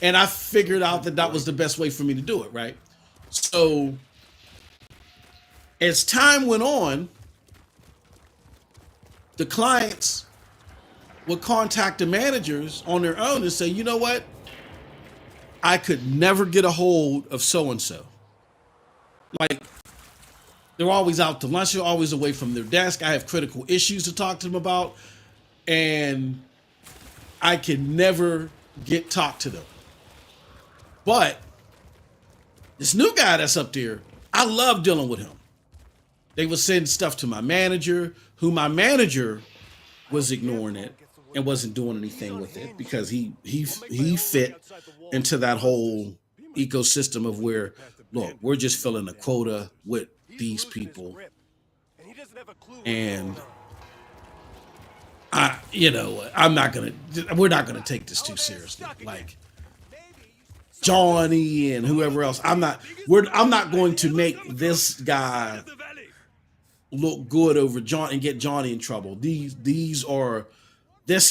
And I figured out that was the best way for me to do it, right? So as time went on, the clients would contact the managers on their own and say, you know what? I could never get a hold of so-and-so. Like, they're always out to lunch, they're always away from their desk. I have critical issues to talk to them about, and I can never talk to them. But this new guy that's up there, I love dealing with him. They would send stuff to my manager, who my manager was ignoring it and wasn't doing anything with it because he fit into that whole ecosystem of where, look, we're just filling a quota with these people. And we're not gonna take this too seriously. Like Johnny and whoever else, I'm not going to make this guy look good over John and get Johnny in trouble. This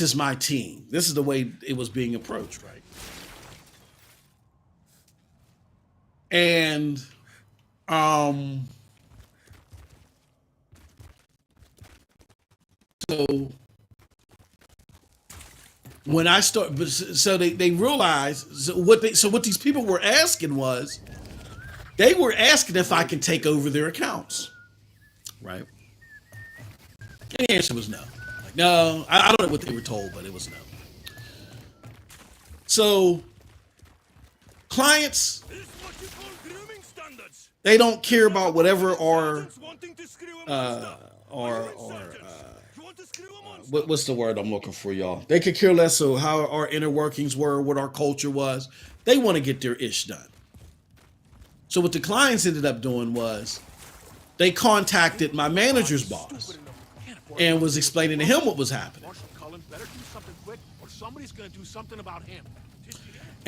is my team. This is the way it was being approached, right? And so when I start, so they realized what these people were asking was, they were asking if I can take over their accounts, right? And the answer was no. Like, no, I don't know what they were told, but it was no. So clients, they don't care about whatever what's the word I'm looking for, y'all? They could care less of how our inner workings were, what our culture was. They want to get their ish done. So what the clients ended up doing was they contacted my manager's boss and was explaining to him what was happening.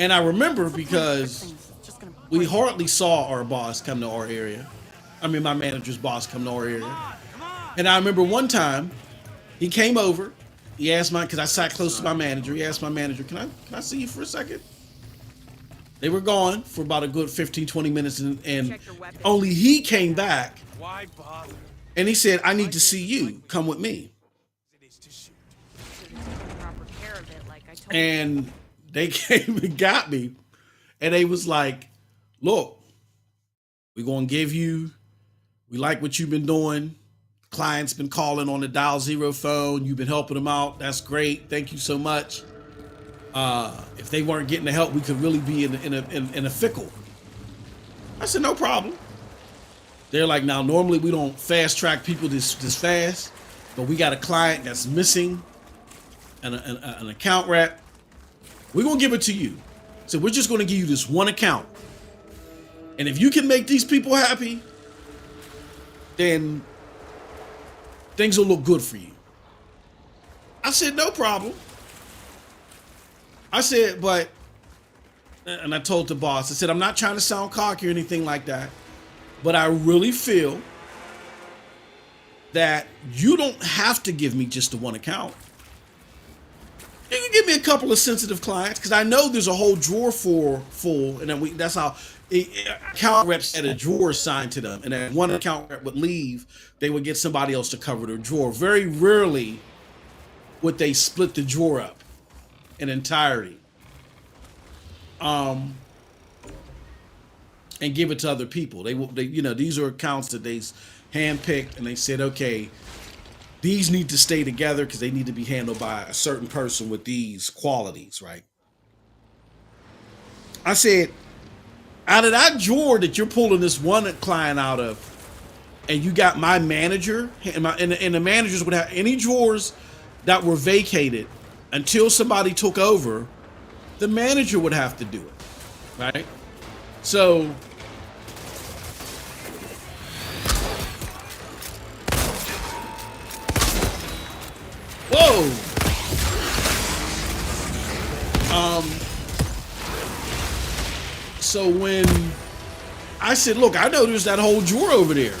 And I remember because we hardly saw our boss come to our area. I mean, my manager's boss come to our area. And I remember one time he came over. He asked because I sat close to my manager. He asked my manager, can I see you for a second? They were gone for about a good 15, 20 minutes. And only he came back. Why bother? And he said, I need to see you. Come with me. And they came and got me. And they was like, look, we're going to give you, we like what you've been doing. Client's been calling on the dial zero phone. You've been helping them out. That's great. Thank you so much. If they weren't getting the help, we could really be in a fickle. I said, no problem. They're like, now, normally we don't fast track people this fast, but we got a client that's missing an account rep. We're going to give it to you. So we're just going to give you this one account. And if you can make these people happy, then things will look good for you. I said, no problem. I said, and I told the boss, I said, I'm not trying to sound cocky or anything like that, but I really feel that you don't have to give me just the one account. You can give me a couple of sensitive clients because I know there's a whole drawer full, and then that's how account reps had a drawer assigned to them, and then one account rep would leave, they would get somebody else to cover their drawer. Very rarely would they split the drawer up in entirety, and give it to other people. They these are accounts that they handpicked, and they said, okay, these need to stay together because they need to be handled by a certain person with these qualities, right? I said, out of that drawer that you're pulling this one client out of, and you got my manager, and the managers would have any drawers that were vacated until somebody took over, the manager would have to do it, right? So whoa. So when I said, look, I know there's that whole drawer over there.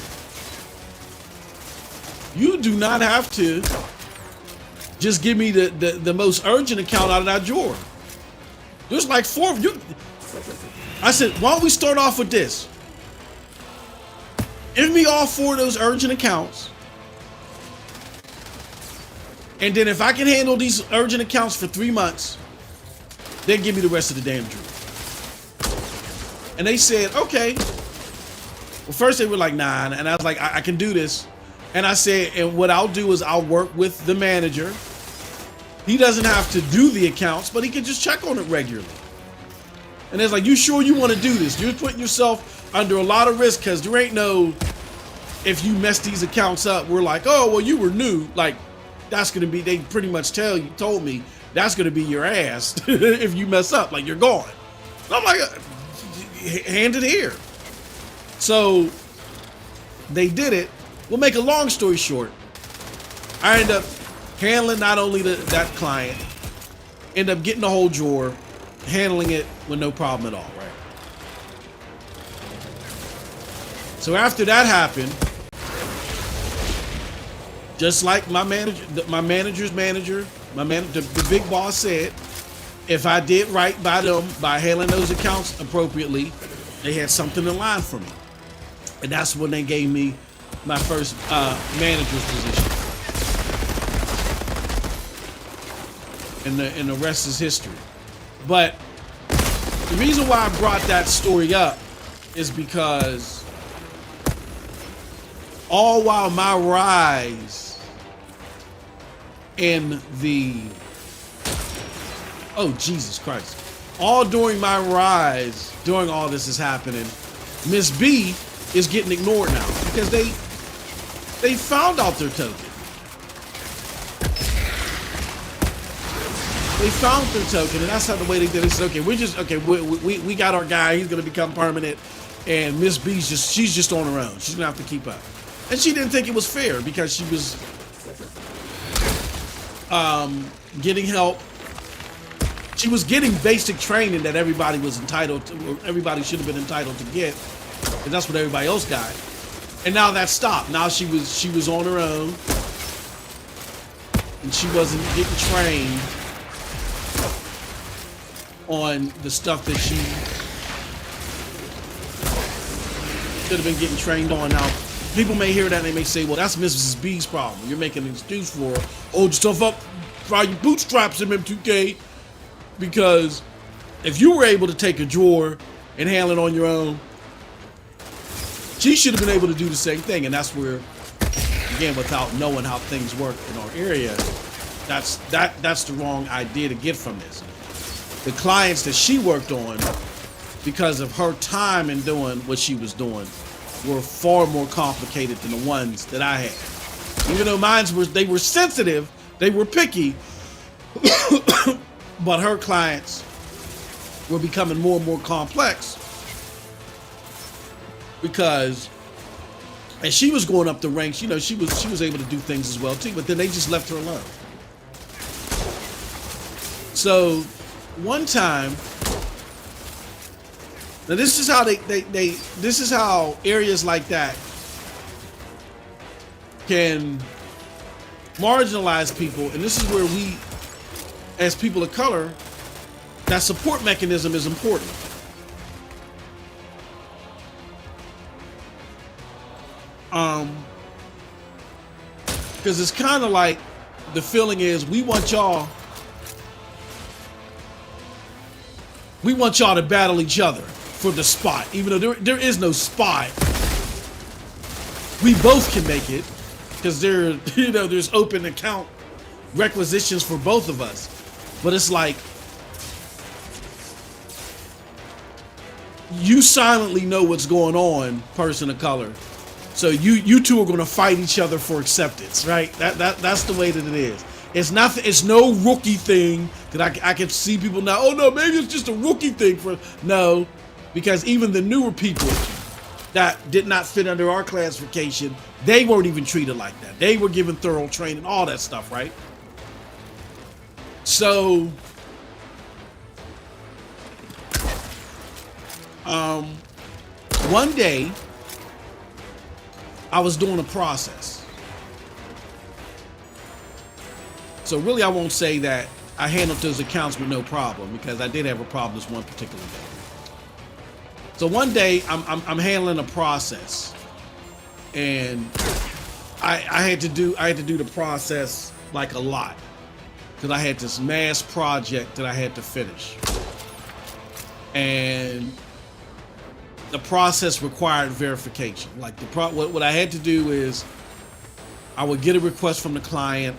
You do not have to just give me the most urgent account out of that drawer. There's like 4 of you. I said, why don't we start off with this? Give me all 4 of those urgent accounts. And then if I can handle these urgent accounts for 3 months, then give me the rest of the damn drawer. And they said, okay. Well, first they were like, nah. And I was like, I can do this. And I said, and what I'll do is I'll work with the manager. He doesn't have to do the accounts, but he can just check on it regularly. And it's like, you sure you want to do this? You're putting yourself under a lot of risk because there ain't no, if you mess these accounts up, we're like, oh, well, you were new. Like, that's going to be, they pretty much told me that's going to be your ass if you mess up. Like, you're gone. And I'm like, hand it here. So they did it. We'll make a long story short. I end up handling not only that client, end up getting the whole drawer, handling it with no problem at all, right? So after that happened, just like my manager's manager, the big boss said, if I did right by them by handling those accounts appropriately, they had something in line for me. And that's when they gave me my first manager's position. And the rest is history. But the reason why I brought that story up is because all while my rise in the, oh Jesus Christ, all during my rise, during all this is happening, Miss B is getting ignored now because they found out their token. They found their token, and that's how the way they did it. They said, okay, we got our guy. He's gonna become permanent, and Miss B's she's just on her own. She's gonna have to keep up, and she didn't think it was fair because she was getting help. She was getting basic training that everybody was entitled to, or everybody should have been entitled to get, and that's what everybody else got. And now that stopped. Now she was on her own, and she wasn't getting trained on the stuff that she should have been getting trained on. Now, people may hear that and they may say, well, that's Mrs. B's problem. You're making an excuse for her. Hold yourself up, fry your bootstraps, MM2K. Because if you were able to take a drawer and handle it on your own, she should have been able to do the same thing. And that's where, again, without knowing how things work in our area, that's the wrong idea to get from this. The clients that she worked on, because of her time in doing what she was doing, were far more complicated than the ones that I had. Even though they were sensitive, they were picky, but her clients were becoming more and more complex because as she was going up the ranks, you know, she was able to do things as well too, but then they just left her alone. So one time, now this is how this is how areas like that can marginalize people, and this is where we, as people of color, that support mechanism is important. Because it's kind of like the feeling is we want y'all to battle each other for the spot, even though there is no spot. We both can make it because there's open account requisitions for both of us. But it's like you silently know what's going on, person of color. So you two are going to fight each other for acceptance, right? That's the way that it is. It's nothing. It's no rookie thing that I can see people now. Oh no, maybe it's just a rookie thing for no, because even the newer people that did not fit under our classification, they weren't even treated like that. They were given thorough training, all that stuff, right? So, one day, I was doing a process. So really, I won't say that I handled those accounts with no problem, because I did have a problem this one particular day. So one day, I'm handling a process, and I had to do the process like a lot, because I had this mass project that I had to finish, and the process required verification. Like what I had to do is I would get a request from the client.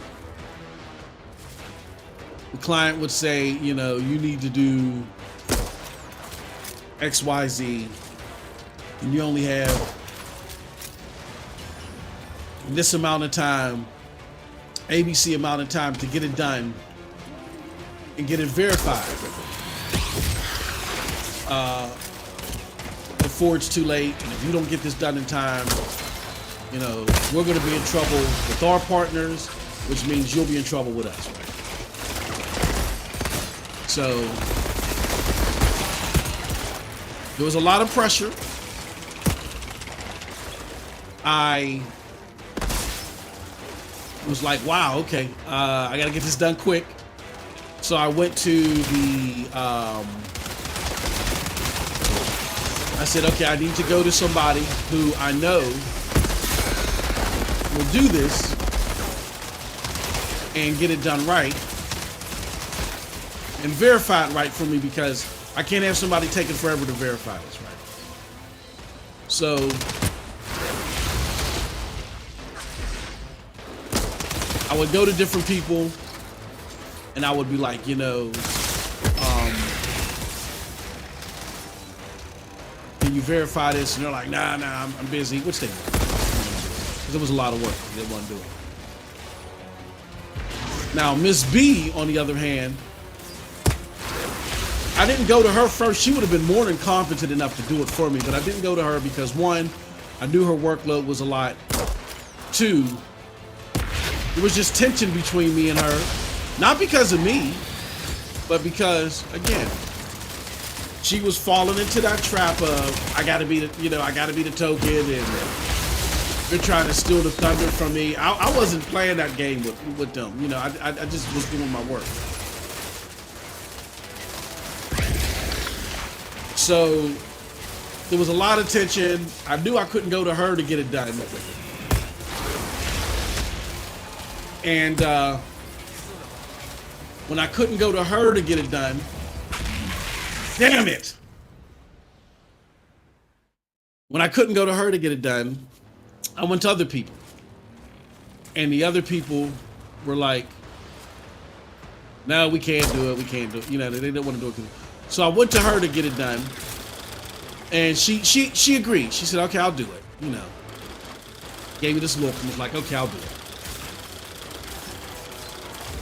The client would say, you know, you need to do XYZ, and you only have this amount of time, ABC amount of time to get it done and get it verified before it's too late. And if you don't get this done in time, you know, we're going to be in trouble with our partners, which means you'll be in trouble with us, right? So there was a lot of pressure. I was like, wow, okay, I gotta get this done quick. So I went to the, I said, okay, I need to go to somebody who I know will do this and get it done right and verify it right for me, because I can't have somebody taking forever to verify this right. So I would go to different people and I would be like, you know, can you verify this? And they're like, nah, I'm busy, which they were. Because it was a lot of work they didn't want to do it. Now, Miss B, on the other hand, I didn't go to her first. She would have been more than competent enough to do it for me, but I didn't go to her because, one, I knew her workload was a lot. Two, there was just tension between me and her. Not because of me, but because, again, she was falling into that trap of, I gotta be the, you know, I gotta be the token, and they're trying to steal the thunder from me. I wasn't playing that game with them. You know, I just was doing my work. So there was a lot of tension. I knew I couldn't go to her to get it done. And when I couldn't go to her to get it done, damn it! When I couldn't go to her to get it done, I went to other people. And the other people were like, no, we can't do it, we can't do it. You know, they didn't want to do it. So I went to her to get it done. And she agreed. She said, okay, I'll do it. You know, gave me this look and was like, okay, I'll do it.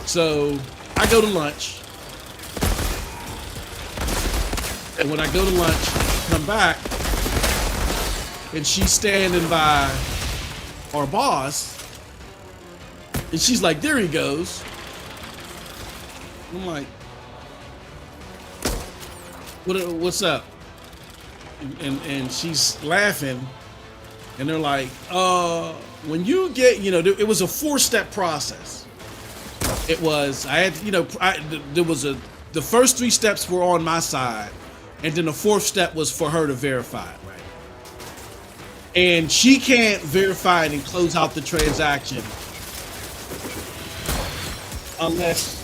So I go to lunch. And when I go to lunch, come back, and she's standing by our boss, and she's like, there he goes. I'm like, what's up? And she's laughing, and they're like, when you get, you know, it was a 4-step process. It was, I had, you know, there was the first 3 steps were on my side, and then the 4th step was for her to verify it, right? And she can't verify it and close out the transaction unless,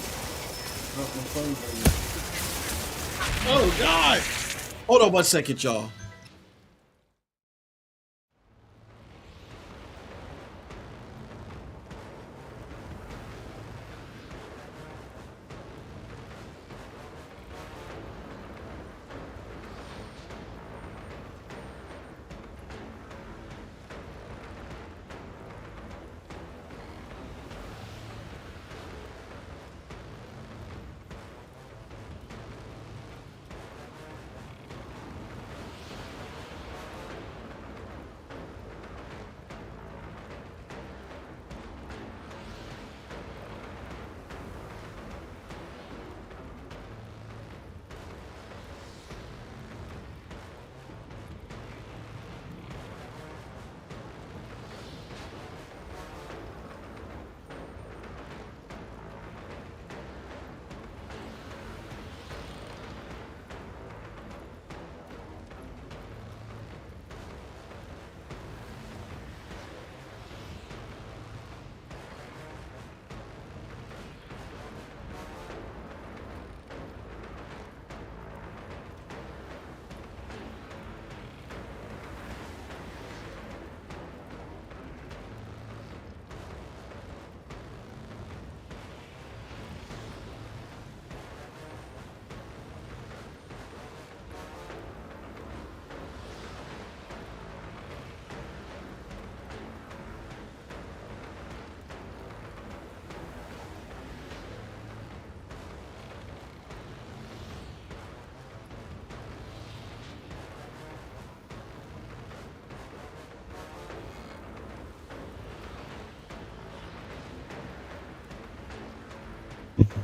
oh God! Hold on 1 second, y'all.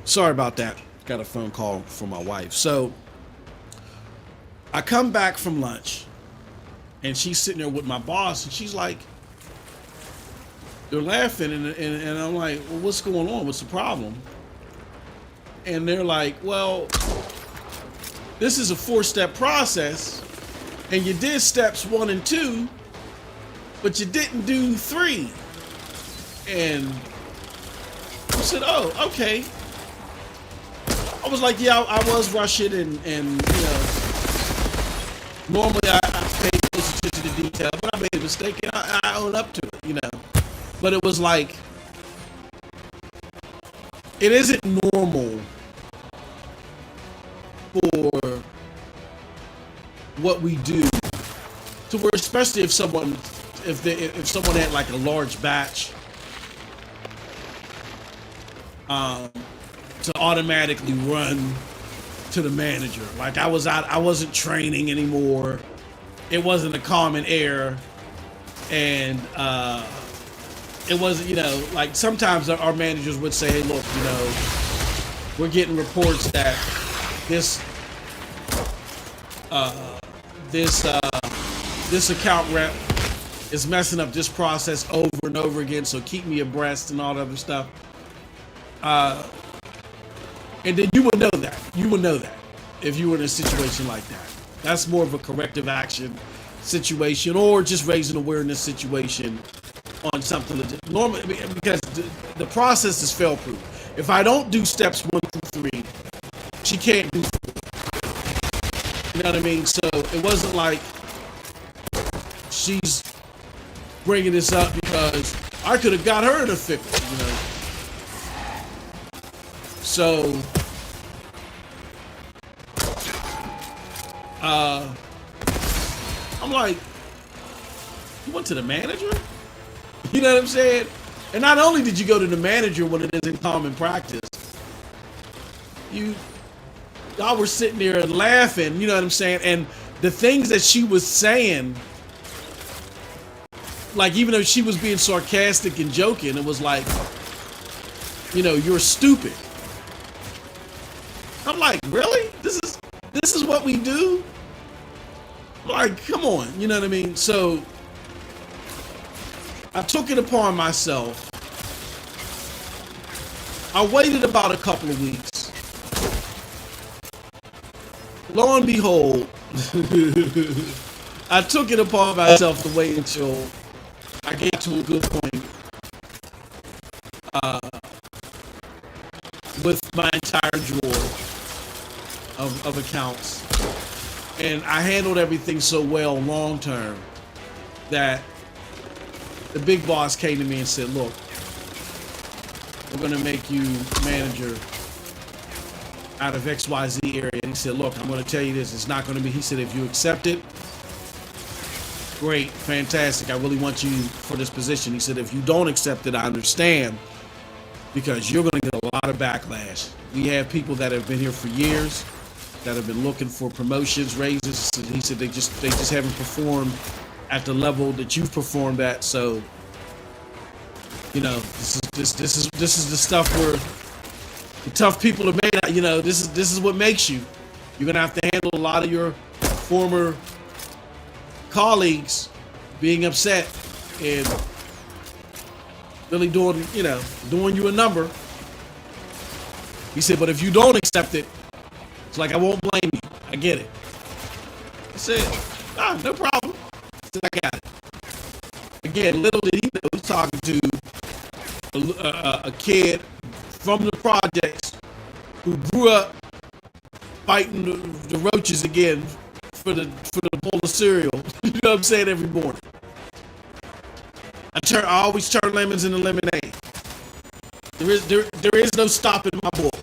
Sorry about that. Got a phone call from my wife. So I come back from lunch and she's sitting there with my boss and she's like, they're laughing and I'm like, well, what's going on? What's the problem? And they're like, well, this is a 4-step process and you did steps 1 and 2, but you didn't do 3. And I said, oh, okay. I was like, yeah, I was rushing and you know, normally I pay close attention to detail, but I made a mistake and I own up to it, you know. But it was like, it isn't normal for what we do to where, especially if someone had like a large batch, to automatically run to the manager. Like I wasn't training anymore. It wasn't a common error, and it wasn't, you know, like sometimes our managers would say, hey, look, you know, we're getting reports that this account rep is messing up this process over and over again, so keep me abreast and all that other stuff. And then you would know that. You would know that if you were in a situation like that. That's more of a corrective action situation, or just raising awareness situation on something that normally, because the process is fail-proof. If I don't do steps 1 through 3, she can't do 4. You know what I mean? So it wasn't like she's bringing this up because I could have got her in a fix, you know. So, I'm like, you went to the manager? You know what I'm saying? And not only did you go to the manager when it isn't common practice, y'all were sitting there and laughing, you know what I'm saying? And the things that she was saying, like even though she was being sarcastic and joking, it was like, you know, you're stupid. I'm like, really? This is what we do? Like, come on, you know what I mean? So I took it upon myself. I waited about a couple of weeks. Lo and behold, I took it upon myself to wait until I get to a good point with my entire drawer of accounts. And I handled everything so well long term that the big boss came to me and said, look, we're going to make you manager out of XYZ area. And he said, look, I'm going to tell you this. It's not going to be, he said, if you accept it, great, fantastic. I really want you for this position. He said, if you don't accept it, I understand, because you're going to get a lot of backlash. We have people that have been here for years that have been looking for promotions, raises. He said they just haven't performed at the level that you've performed at. So, you know, this is the stuff where the tough people are made out. You know, this is what makes you. You're gonna have to handle a lot of your former colleagues being upset and really doing you a number. He said, but if you don't accept it, it's like, I won't blame you. I get it. I said, no problem. I said, I got it. Again, little did he know he was talking to a kid from the projects who grew up fighting the roaches again for the bowl of cereal. You know what I'm saying? Every morning. I always turn lemons into lemonade. There is no stopping my book.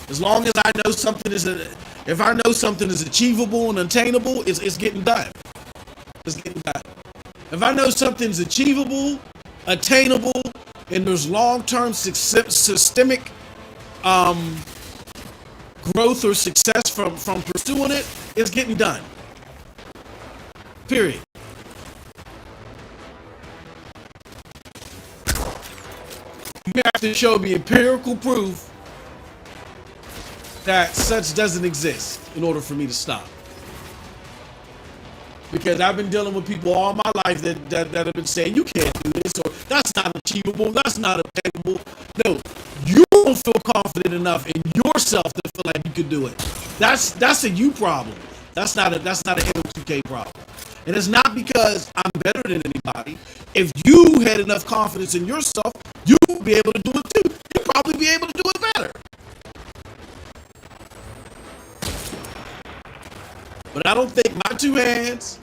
As long as I know something if I know something is achievable and attainable, it's getting done. It's getting done. If I know something's achievable, attainable, and there's long-term systemic growth or success from pursuing it, it's getting done. Period. You have to show me empirical proof that such doesn't exist in order for me to stop. Because I've been dealing with people all my life that have been saying, you can't do this, or that's not achievable, that's not obtainable. No, you don't feel confident enough in yourself to feel like you can do it. That's a you problem. That's not an M2K problem. And it's not because I'm better than anybody. If you had enough confidence in yourself, you would be able to do it too. You'd probably be able to do it better. But I don't think my 2 hands,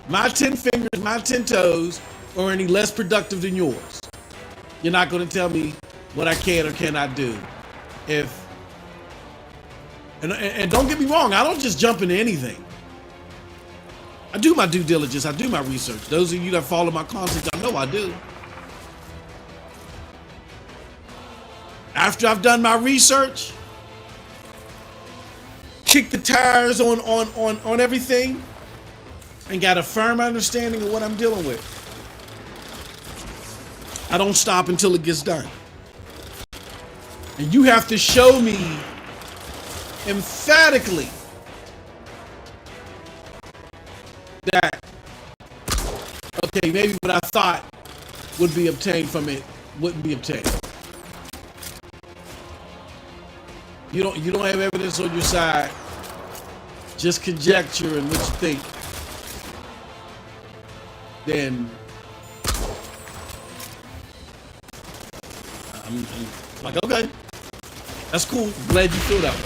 my 10 fingers, my 10 toes are any less productive than yours. You're not going to tell me what I can or cannot do. And don't get me wrong, I don't just jump into anything. I do my due diligence. I do my research. Those of you that follow my content, I know I do. After I've done my research, kick the tires on everything, and got a firm understanding of what I'm dealing with, I don't stop until it gets done. And you have to show me emphatically that, okay, maybe what I thought would be obtained from it wouldn't be obtained. You don't have evidence on your side, just conjecture and what you think, then I'm like, okay, that's cool. Glad you feel that way.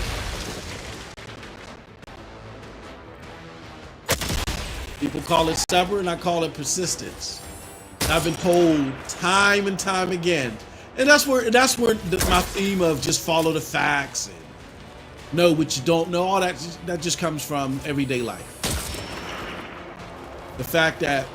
People call it stubborn, I call it persistence. I've been told time and time again, and that's where my theme of just follow the facts and know what you don't know, all that just comes from everyday life. The fact that,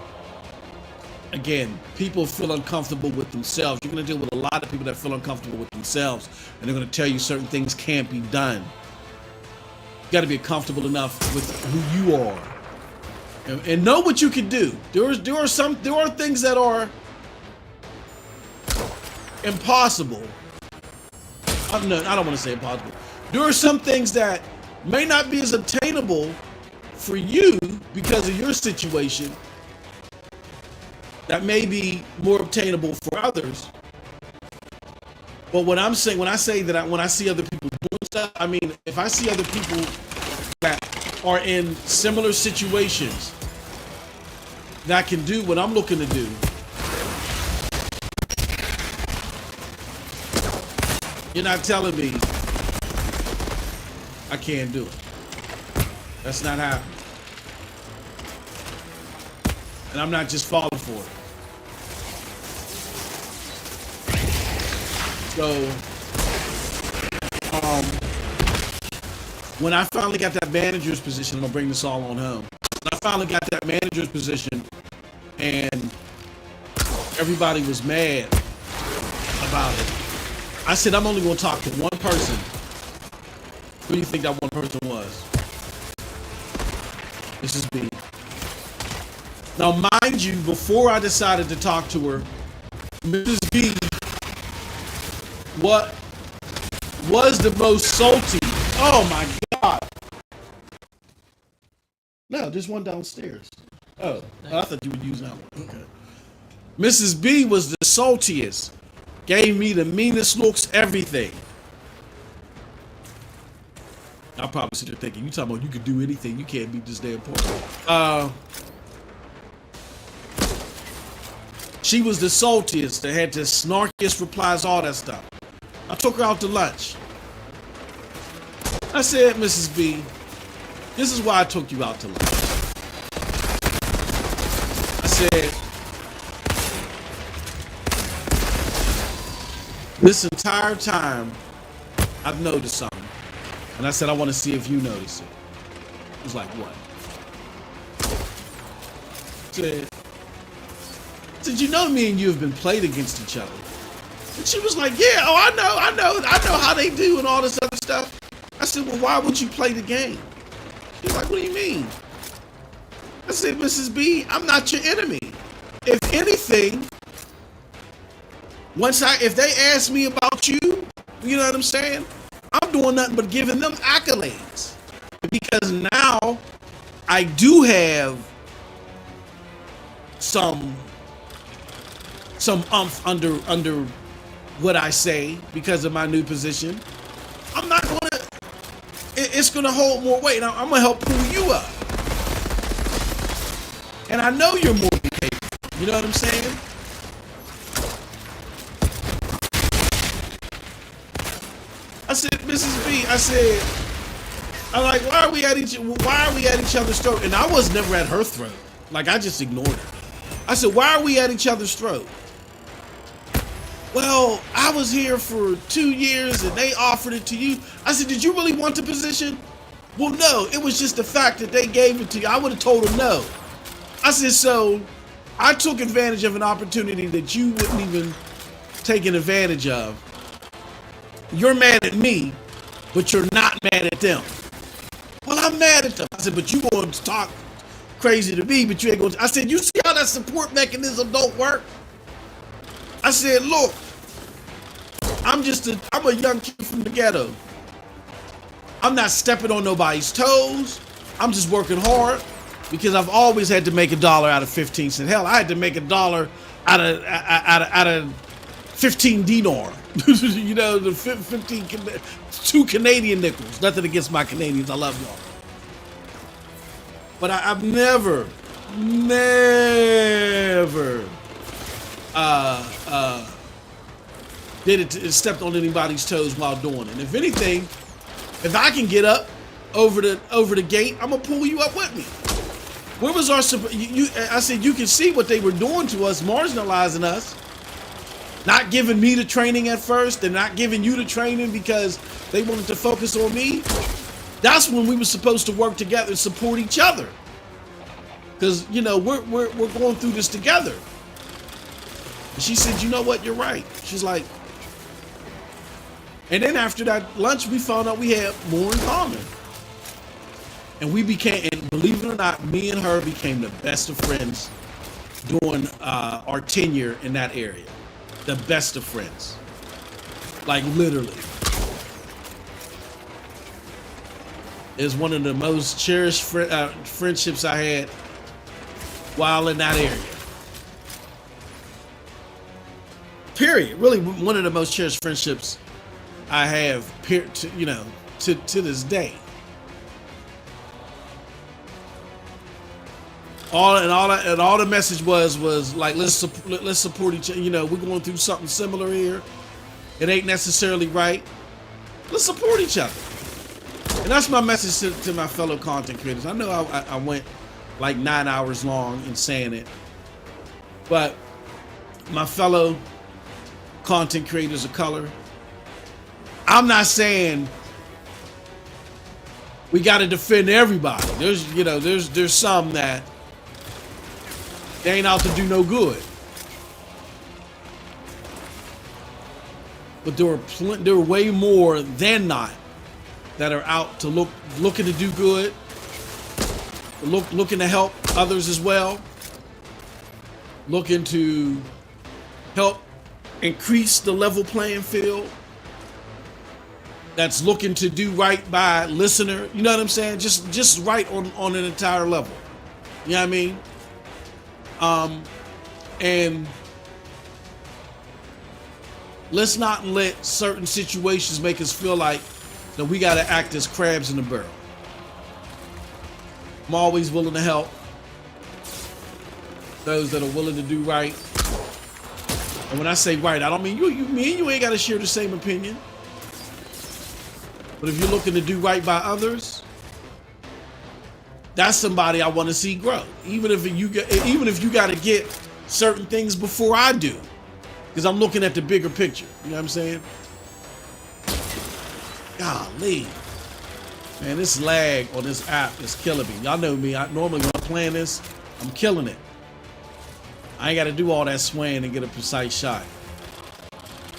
again, people feel uncomfortable with themselves. You're going to deal with a lot of people that feel uncomfortable with themselves, and they're going to tell you certain things can't be done. You got to be comfortable enough with who you are. And know what you can do. There are things that are impossible. I don't want to say impossible. There are some things that may not be as obtainable for you because of your situation, that may be more obtainable for others. But what I'm saying, when I say that, when I see other people doing stuff, I mean, if I see other people that are in similar situations that can do what I'm looking to do, you're not telling me I can't do it. That's not happening. And I'm not just falling for it. So, when I finally got that manager's position, I'm gonna bring this all on home. When I finally got that manager's position, and everybody was mad about it, I said, I'm only gonna talk to one person. Who do you think that one person was? Mrs. B. Now, mind you, before I decided to talk to her, Mrs. B, what was the most salty? Oh my God. No, there's one downstairs. Oh, I thought you would use that one. Okay. Mrs. B was the saltiest. Gave me the meanest looks, everything. I'll probably sit there thinking, you talking about you could do anything, you can't beat this damn point. She was the saltiest, that had the snarkiest replies, all that stuff. I took her out to lunch. I said, Mrs. B, this is why I took you out to lunch. I said, this entire time, I've noticed something. And I said, I want to see if you notice it. It was like, what? I said, you know me and you have been played against each other. And she was like, yeah, oh, I know how they do and all this other stuff. I said, well, why would you play the game? She's like, what do you mean? I said, Mrs. B, I'm not your enemy. If anything, if they ask me about you, you know what I'm saying? I'm doing nothing but giving them accolades. Because now I do have some umph under what I say because of my new position. I'm not gonna. It's gonna hold more weight. I'm gonna help pull you up, and I know you're more than capable. You know what I'm saying? I said, Mrs. B. I said, I'm like, why are we at each other's throat? And I was never at her throat. Like, I just ignored her. I said, why are we at each other's throat? Well, I was here for 2 years and they offered it to you. I said, did you really want the position? Well, no, it was just the fact that they gave it to you. I would have told them no. I said, so I took advantage of an opportunity that you wouldn't even take advantage of. You're mad at me, but you're not mad at them. Well, I'm mad at them. I said, but you going to talk crazy to me, but you ain't going to. I said, you see how that support mechanism don't work? I said, look, I'm a young kid from the ghetto. I'm not stepping on nobody's toes. I'm just working hard because I've always had to make $1 out of 15 cents. Hell, I had to make $1 out of 15 dinar. You know, the 2 Canadian nickels. Nothing against my Canadians. I love y'all. But I've never stepped on anybody's toes while doing it. And if anything, if I can get up over the gate, I'm gonna pull you up with me. Where was our support? I said you can see what they were doing to us, marginalizing us, not giving me the training at first, and not giving you the training because they wanted to focus on me. That's when we were supposed to work together and support each other. Because, you know, we're going through this together. And she said, you know what, you're right. She's like, and then after that lunch, we found out we had more in common. And we became, and believe it or not, me and her became the best of friends during our tenure in that area. The best of friends. Like, literally. Is one of the most cherished friendships I had while in that area. Period. Really, one of the most cherished friendships I have, to this day. All the message was like, let's support each other. You know, we're going through something similar here. It ain't necessarily right. Let's support each other. And that's my message to my fellow content creators. I know I went like 9 hours long in saying it, but my fellow content creators of color, I'm not saying we got to defend everybody. There's some that they ain't out to do no good. But there are way more than not that are out to looking to do good, looking to help others as well, looking to help increase the level playing field, that's looking to do right by listener, you know what I'm saying? Just right on an entire level. You know what I mean? And let's not let certain situations make us feel like that we got to act as crabs in the barrel. I'm always willing to help those that are willing to do right. And when I say right, I don't mean me and you ain't got to share the same opinion. But if you're looking to do right by others, that's somebody I want to see grow. Even if you got to get certain things before I do, because I'm looking at the bigger picture. You know what I'm saying? Golly, man, this lag on this app is killing me. Y'all know me. Normally when I'm playing this, I'm killing it. I ain't got to do all that swaying and get a precise shot.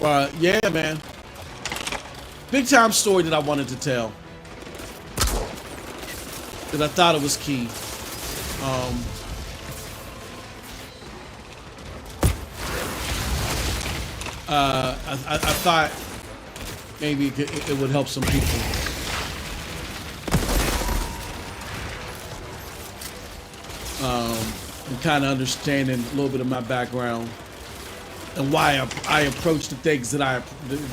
Yeah, man. Big time story that I wanted to tell, that I thought it was key. I thought maybe it would help some people. And kind of understanding a little bit of my background and why I approach the things that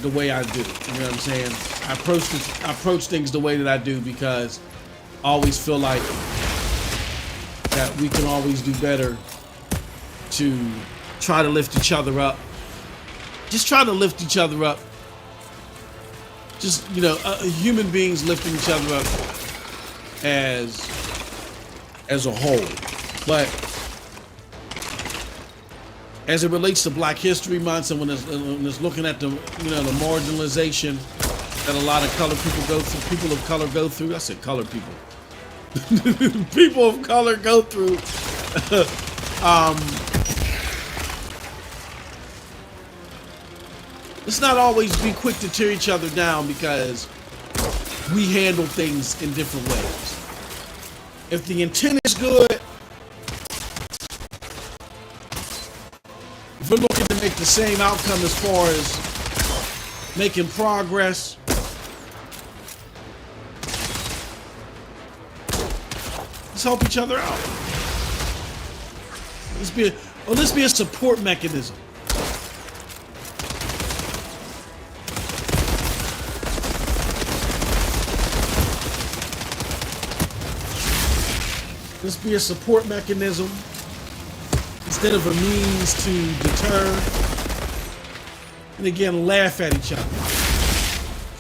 the way I do. You know what I'm saying? I approach things the way that I do because I always feel like that we can always do better to try to lift each other up. Just try to lift each other up. Just, you know, human beings lifting each other up as a whole. But as it relates to Black History Month, and when it's looking at the, you know, the marginalization that a lot of colored people go through, people of color go through. I said colored people. People of color go through. Let's not always be quick to tear each other down because we handle things in different ways. If the intent is good, if we're looking to make the same outcome as far as making progress, let's help each other out. Let's be a support mechanism. Let's be a support mechanism instead of a means to deter. And again, laugh at each other.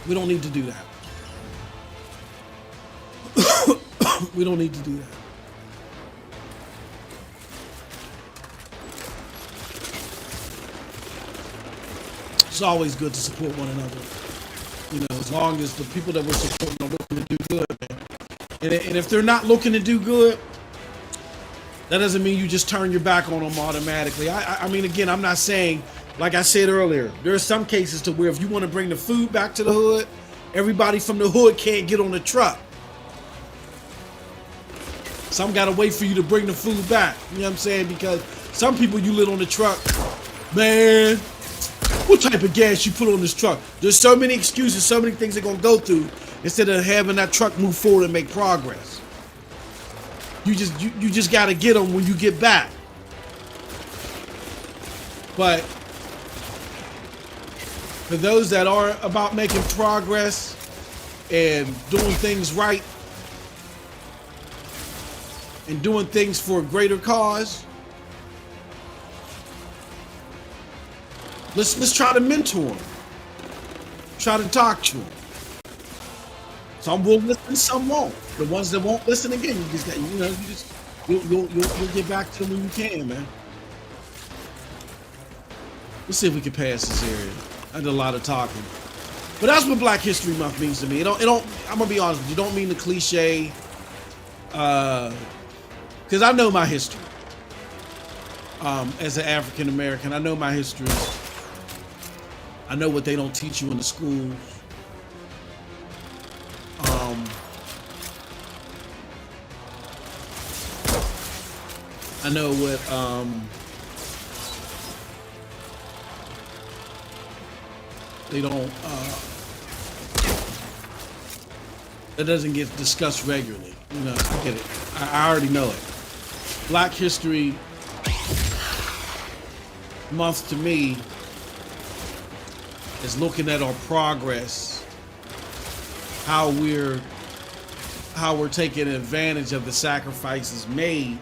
We don't need to do that. We don't need to do that. It's always good to support one another. You know, as long as the people that we're supporting are looking to do good, man. And if they're not looking to do good, that doesn't mean you just turn your back on them automatically. I mean, again, I'm not saying, like I said earlier, there are some cases to where if you want to bring the food back to the hood, everybody from the hood can't get on the truck. Some got to wait for you to bring the food back. You know what I'm saying? Because some people you lit on the truck, man, what type of gas you put on this truck? There's so many excuses, so many things they're going to go through instead of having that truck move forward and make progress. You just got to get them when you get back. But for those that are about making progress and doing things right and doing things for a greater cause, let's try to mentor them. Try to talk to them. Some will listen, some won't. The ones that won't listen, again, you'll get back to them when you can, man. Let's see if we can pass this area. I did a lot of talking, but that's what Black History Month means to me. It don't. I'm gonna be honest with you. Don't mean the cliche, because I know my history. As an African American, I know my history. I know what they don't teach you in the schools. I know what they don't that doesn't get discussed regularly. You know, I get it. I already know it. Black History Month to me is looking at our progress, how we're taking advantage of the sacrifices made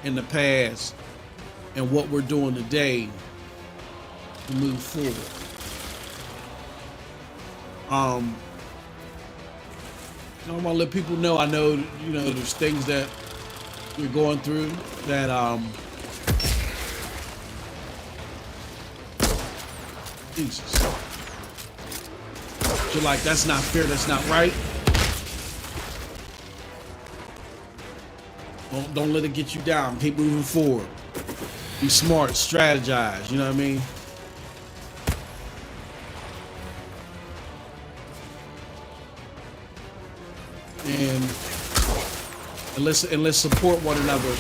in the past and what we're doing today to move forward. I want to let people know, I know, you know, there's things that you're going through that Jesus. You're like, that's not fair, that's not right. Don't let it get you down. Keep moving forward. Be smart, strategize, you know what I mean? And let's support one another.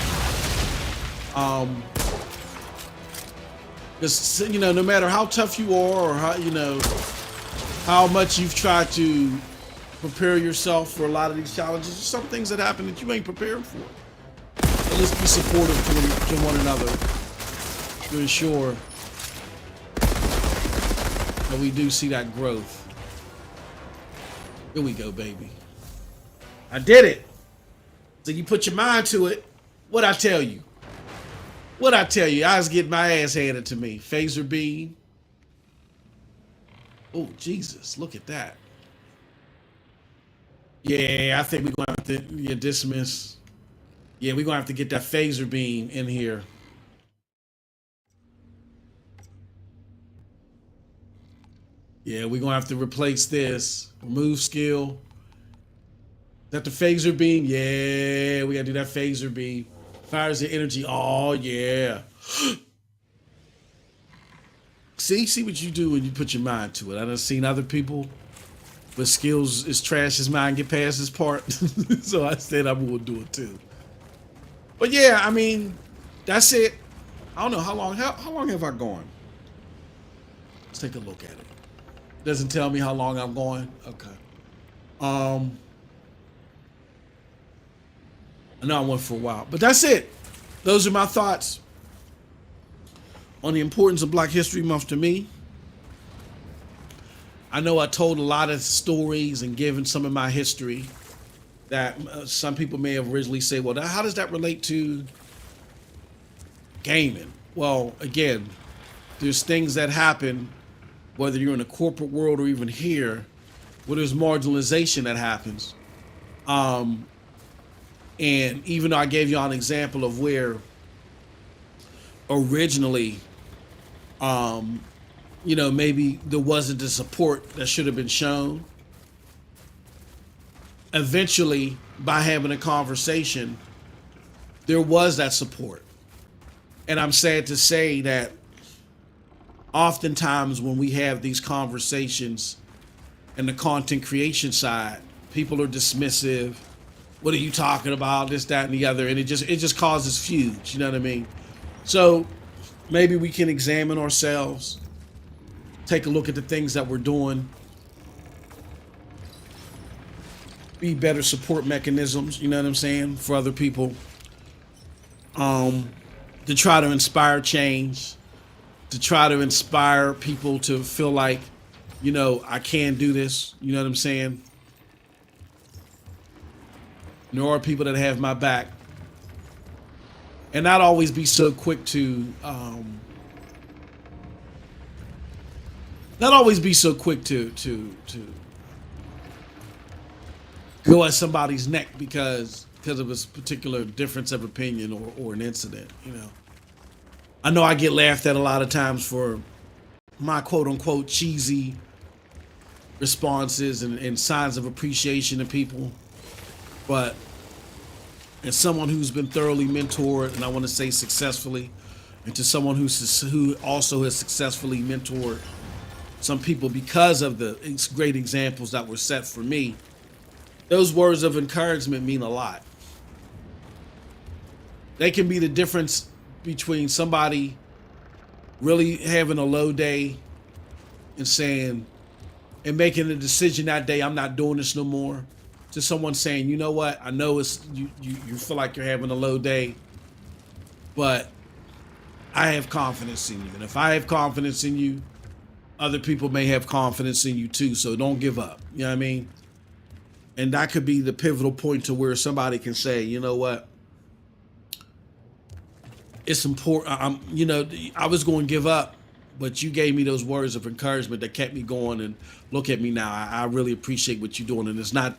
Because, you know, no matter how tough you are or how, you know, how much you've tried to prepare yourself for a lot of these challenges. There's some things that happen that you ain't prepared for. So let's be supportive to one another to ensure that we do see that growth. Here we go, baby. I did it. So you put your mind to it. What'd I tell you? What'd I tell you? I was getting my ass handed to me. Phaser beam. Oh, Jesus. Look at that. Yeah, I think we're going to have to dismiss. Yeah, we're going to have to get that phaser beam in here. Yeah, we're going to have to replace this. Remove skill. Is that the phaser beam? Yeah, we got to do that phaser beam. Fires the energy. Oh, yeah. See what you do when you put your mind to it. I done seen other people with skills as trash as mine get past this part. So I said I'm going to do it too. But yeah, I mean, that's it. I don't know how long have I gone? Let's take a look at it. Doesn't tell me how long I'm going. Okay. I know I went for a while, but that's it. Those are my thoughts on the importance of Black History Month to me. I know I told a lot of stories and given some of my history that some people may have originally said, well, how does that relate to gaming? Well, again, there's things that happen, whether you're in the corporate world or even here, where there's marginalization that happens. And even though I gave y'all an example of where originally, maybe there wasn't the support that should have been shown. Eventually, by having a conversation, there was that support. And I'm sad to say that oftentimes when we have these conversations in the content creation side, people are dismissive. What are you talking about? This, that, and the other. And it just causes feuds. You know what I mean? So maybe we can examine ourselves, take a look at the things that we're doing, be better support mechanisms, you know what I'm saying, for other people, to try to inspire change, to try to inspire people to feel like, I can do this, you know what I'm saying? There are people that have my back, and not always be so quick to go at somebody's neck because of a particular difference of opinion or an incident. I know I get laughed at a lot of times for my quote unquote cheesy responses and signs of appreciation to people, but as someone who's been thoroughly mentored, and I want to say successfully, and to someone who also has successfully mentored some people because of the great examples that were set for me, those words of encouragement mean a lot. They can be the difference between somebody really having a low day and making a decision that day, I'm not doing this no more, to someone saying, you know what, I know you feel like you're having a low day, but I have confidence in you. And if I have confidence in you, other people may have confidence in you too. So don't give up. You know what I mean? And that could be the pivotal point to where somebody can say, you know what, it's important. I was going to give up, but you gave me those words of encouragement that kept me going, and look at me now. I really appreciate what you're doing. And it's not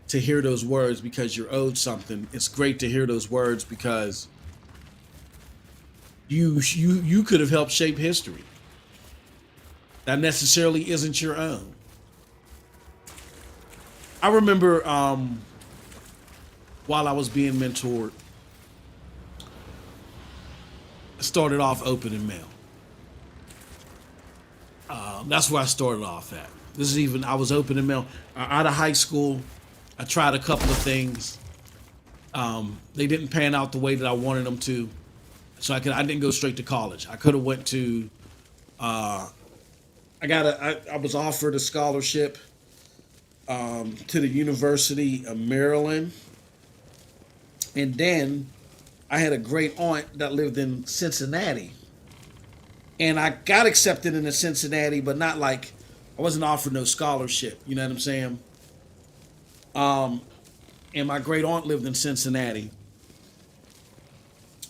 to hear those words because you're owed something. It's great to hear those words because you could have helped shape history that necessarily isn't your own. I remember while I was being mentored, I started off opening mail. That's where I started off at. I was opening mail out of high school. I tried a couple of things. They didn't pan out the way that I wanted them to. So I didn't go straight to college. I could have went to I was offered a scholarship to the University of Maryland, and then I had a great aunt that lived in Cincinnati, and I got accepted into Cincinnati, but not like I wasn't offered no scholarship. You know what I'm saying? And my great aunt lived in Cincinnati.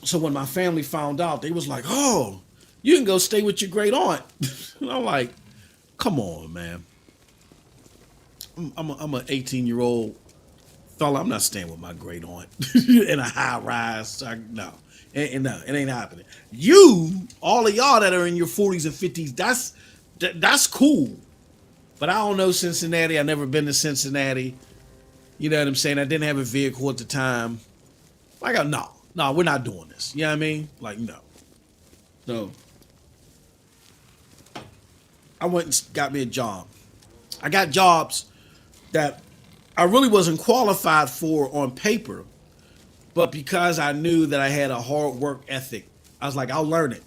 So when my family found out, they was like, "Oh, you can go stay with your great aunt." And I'm like, "Come on, man. I'm an 18-year-old fella. I'm not staying with my great aunt in a high rise. No, no, it ain't happening. All of y'all that are in your 40s and 50s, that's cool. But I don't know Cincinnati. I never been to Cincinnati. You know what I'm saying? I didn't have a vehicle at the time. Like, no, we're not doing this. You know what I mean? Like, no. So I went and got me a job. I got jobs that I really wasn't qualified for on paper, but because I knew that I had a hard work ethic, I was like, I'll learn it.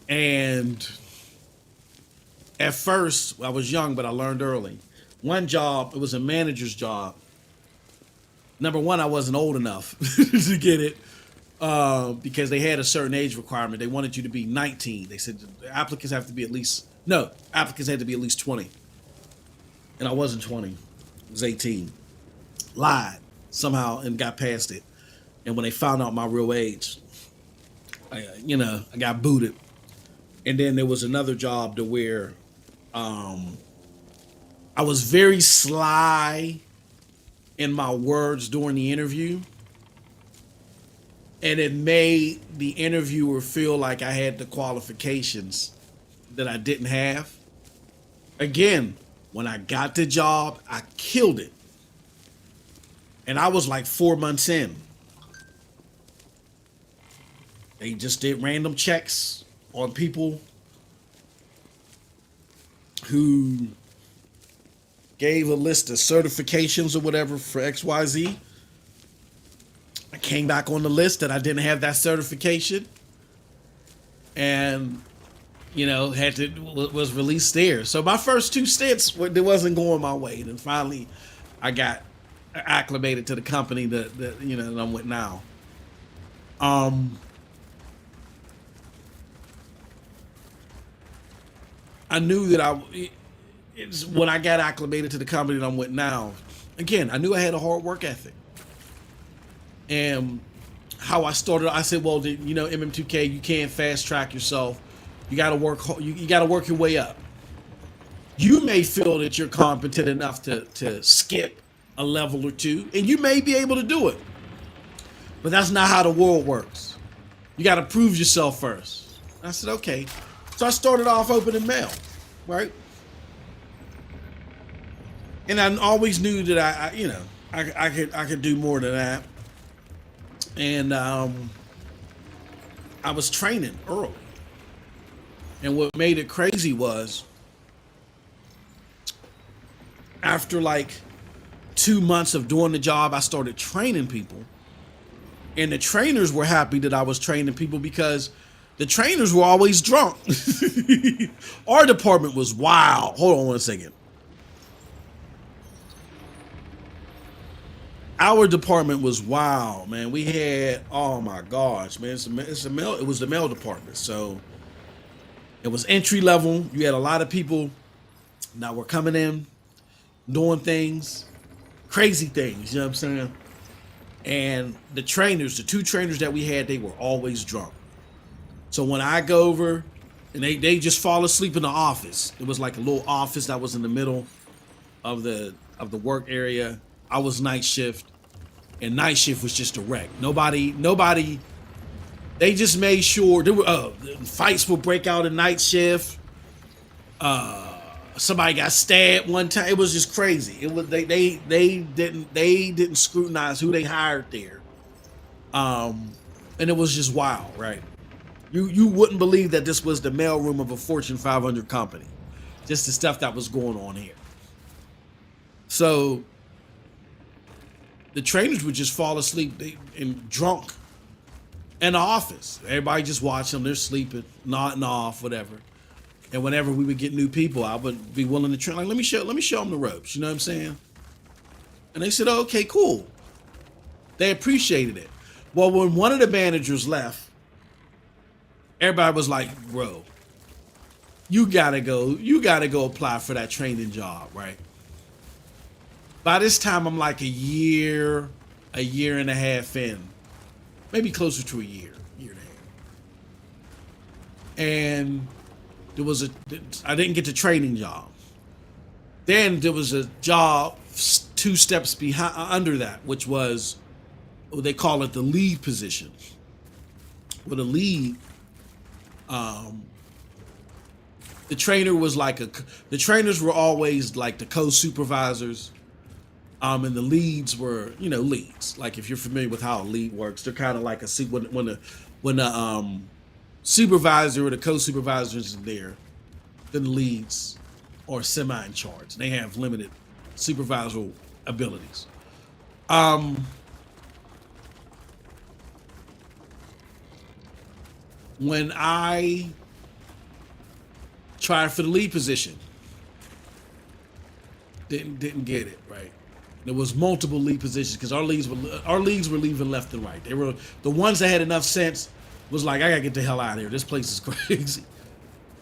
And at first, I was young, but I learned early. One job, it was a manager's job. Number one, I wasn't old enough to get it because they had a certain age requirement. They wanted you to be 19. They said applicants had to be at least 20. And I wasn't 20. I was 18. Lied somehow and got past it. And when they found out my real age, I got booted. And then there was another job to where I was very sly in my words during the interview. And it made the interviewer feel like I had the qualifications that I didn't have. Again, when I got the job, I killed it. And I was like 4 months in. They just did random checks on people who gave a list of certifications or whatever for XYZ. I came back on the list that I didn't have that certification. And, was released there. So my first 2 stints, it wasn't going my way. And then finally, I got acclimated to the company that I'm with now. I knew that when I got acclimated to the company that I'm with now, again, I knew I had a hard work ethic. And how I started, I said, well, MM2K, you can't fast track yourself. You got to work. You got to work your way up. You may feel that you're competent enough to skip a level or 2, and you may be able to do it. But that's not how the world works. You got to prove yourself first. I said, okay. So I started off opening mail, right? And I always knew that I could do more than that. And I was training early. And what made it crazy was after like 2 months of doing the job, I started training people. And the trainers were happy that I was training people because the trainers were always drunk. Our department was wild. Hold on one second. Our department was wild, man. We had, oh my gosh, man. It was the mail department. So it was entry level. You had a lot of people that were coming in, doing things, crazy things, you know what I'm saying? And the 2 trainers that we had, they were always drunk. So when I go over and they just fall asleep in the office, it was like a little office that was in the middle of the work area. I was night shift, and night shift was just a wreck. Nobody, they just made sure there were fights would break out in night shift. Somebody got stabbed one time. It was just crazy. It was they didn't scrutinize who they hired there. And it was just wild, right? You wouldn't believe that this was the mailroom of a Fortune 500 company. Just the stuff that was going on here. So the trainers would just fall asleep and drunk in the office. Everybody just watch them. They're sleeping, nodding off, whatever. And whenever we would get new people, I would be willing to train. Like, let me show them the ropes. You know what I'm saying? And they said, oh, okay, cool. They appreciated it. Well, when one of the managers left, everybody was like, bro, you gotta go apply for that training job, right? By this time, I'm like a year and a half in, maybe closer to a year and a half. And I didn't get the training job. Then there was a job 2 steps behind, under that, which was, they call it the lead position. With a lead, the trainer was like the trainers were always like the co-supervisors, and the leads were, leads. Like, if you're familiar with how a lead works, they're kind of like when the supervisor or the co-supervisor is there, then the leads are semi in charge. They have limited supervisory abilities. When I tried for the lead position, didn't get it, right? There was multiple lead positions because our leads were leaving left and right. They were the ones that had enough sense was like, I gotta get the hell out of here. This place is crazy.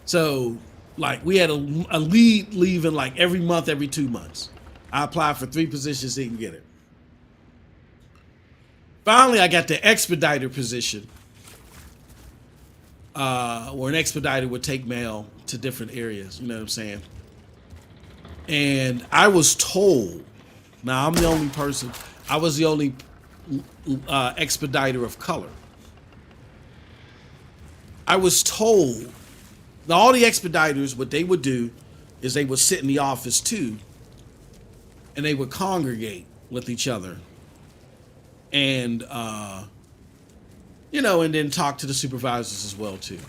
So, like, we had a lead leaving like every month, every 2 months. I applied for 3 positions, didn't get it. Finally, I got the expediter position, where an expediter would take mail to different areas. You know what I'm saying? And I was told, now I'm the only person, I was the only expediter of color. I was told that all the expediters, what they would do is they would sit in the office too, and they would congregate with each other, and and then talk to the supervisors as well too.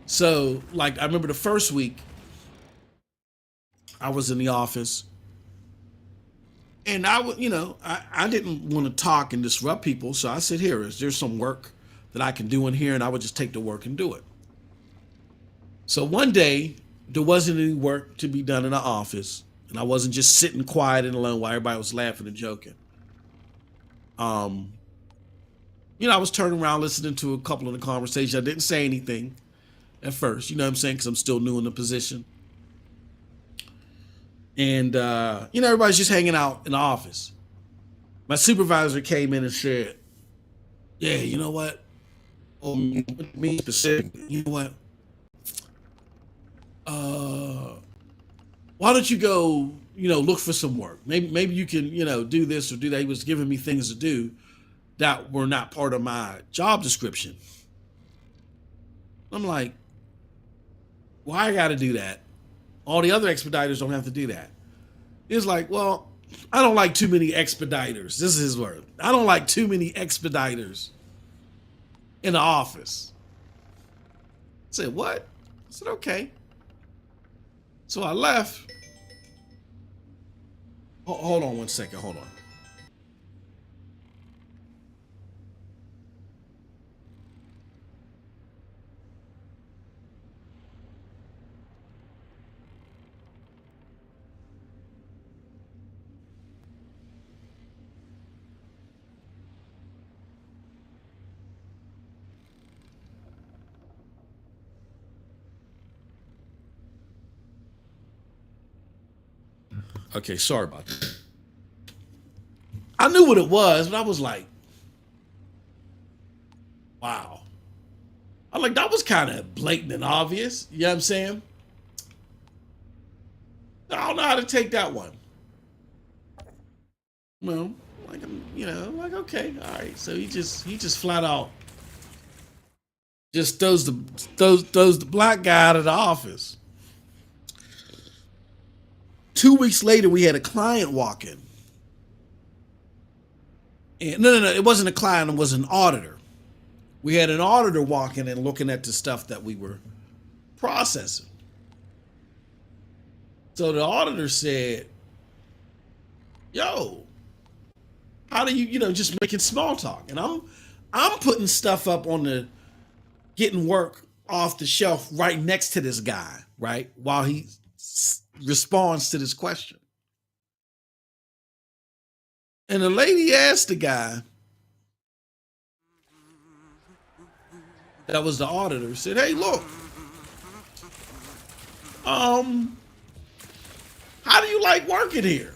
So, like, I remember the first week I was in the office, and I didn't want to talk and disrupt people, so I said, here, is there some work that I can do in here? And I would just take the work and do it. So one day, there wasn't any work to be done in the office, and I wasn't just sitting quiet and alone while everybody was laughing and joking. I was turning around listening to a couple of the conversations. I didn't say anything at first, you know what I'm saying, because I'm still new in the position. And, everybody's just hanging out in the office. My supervisor came in and said, yeah, you know what? Oh, me specifically, you know what? Why don't you go, look for some work? Maybe you can, do this or do that. He was giving me things to do that were not part of my job description. I'm like, why I got to do that? All the other expediters don't have to do that. He's like, well, I don't like too many expediters. This is his word. I don't like too many expediters in the office. I said, what? I said, okay. So I left. Hold on 1 second. Hold on. Okay, sorry about that. I knew what it was, but I was like, wow. I'm like, that was kind of blatant and obvious. You know what I'm saying? I don't know how to take that one. Well, like, okay, all right. So he just flat out just throws the black guy out of the office. 2 weeks later, we had a client walk in. And no, it wasn't a client, it was an auditor. We had an auditor walking and looking at the stuff that we were processing. So the auditor said, yo, how do you, just making small talk? And I'm putting stuff up on the getting work off the shelf right next to this guy, right? While he responds to this question. And the lady asked the guy that was the auditor, said, hey, look, how do you like working here?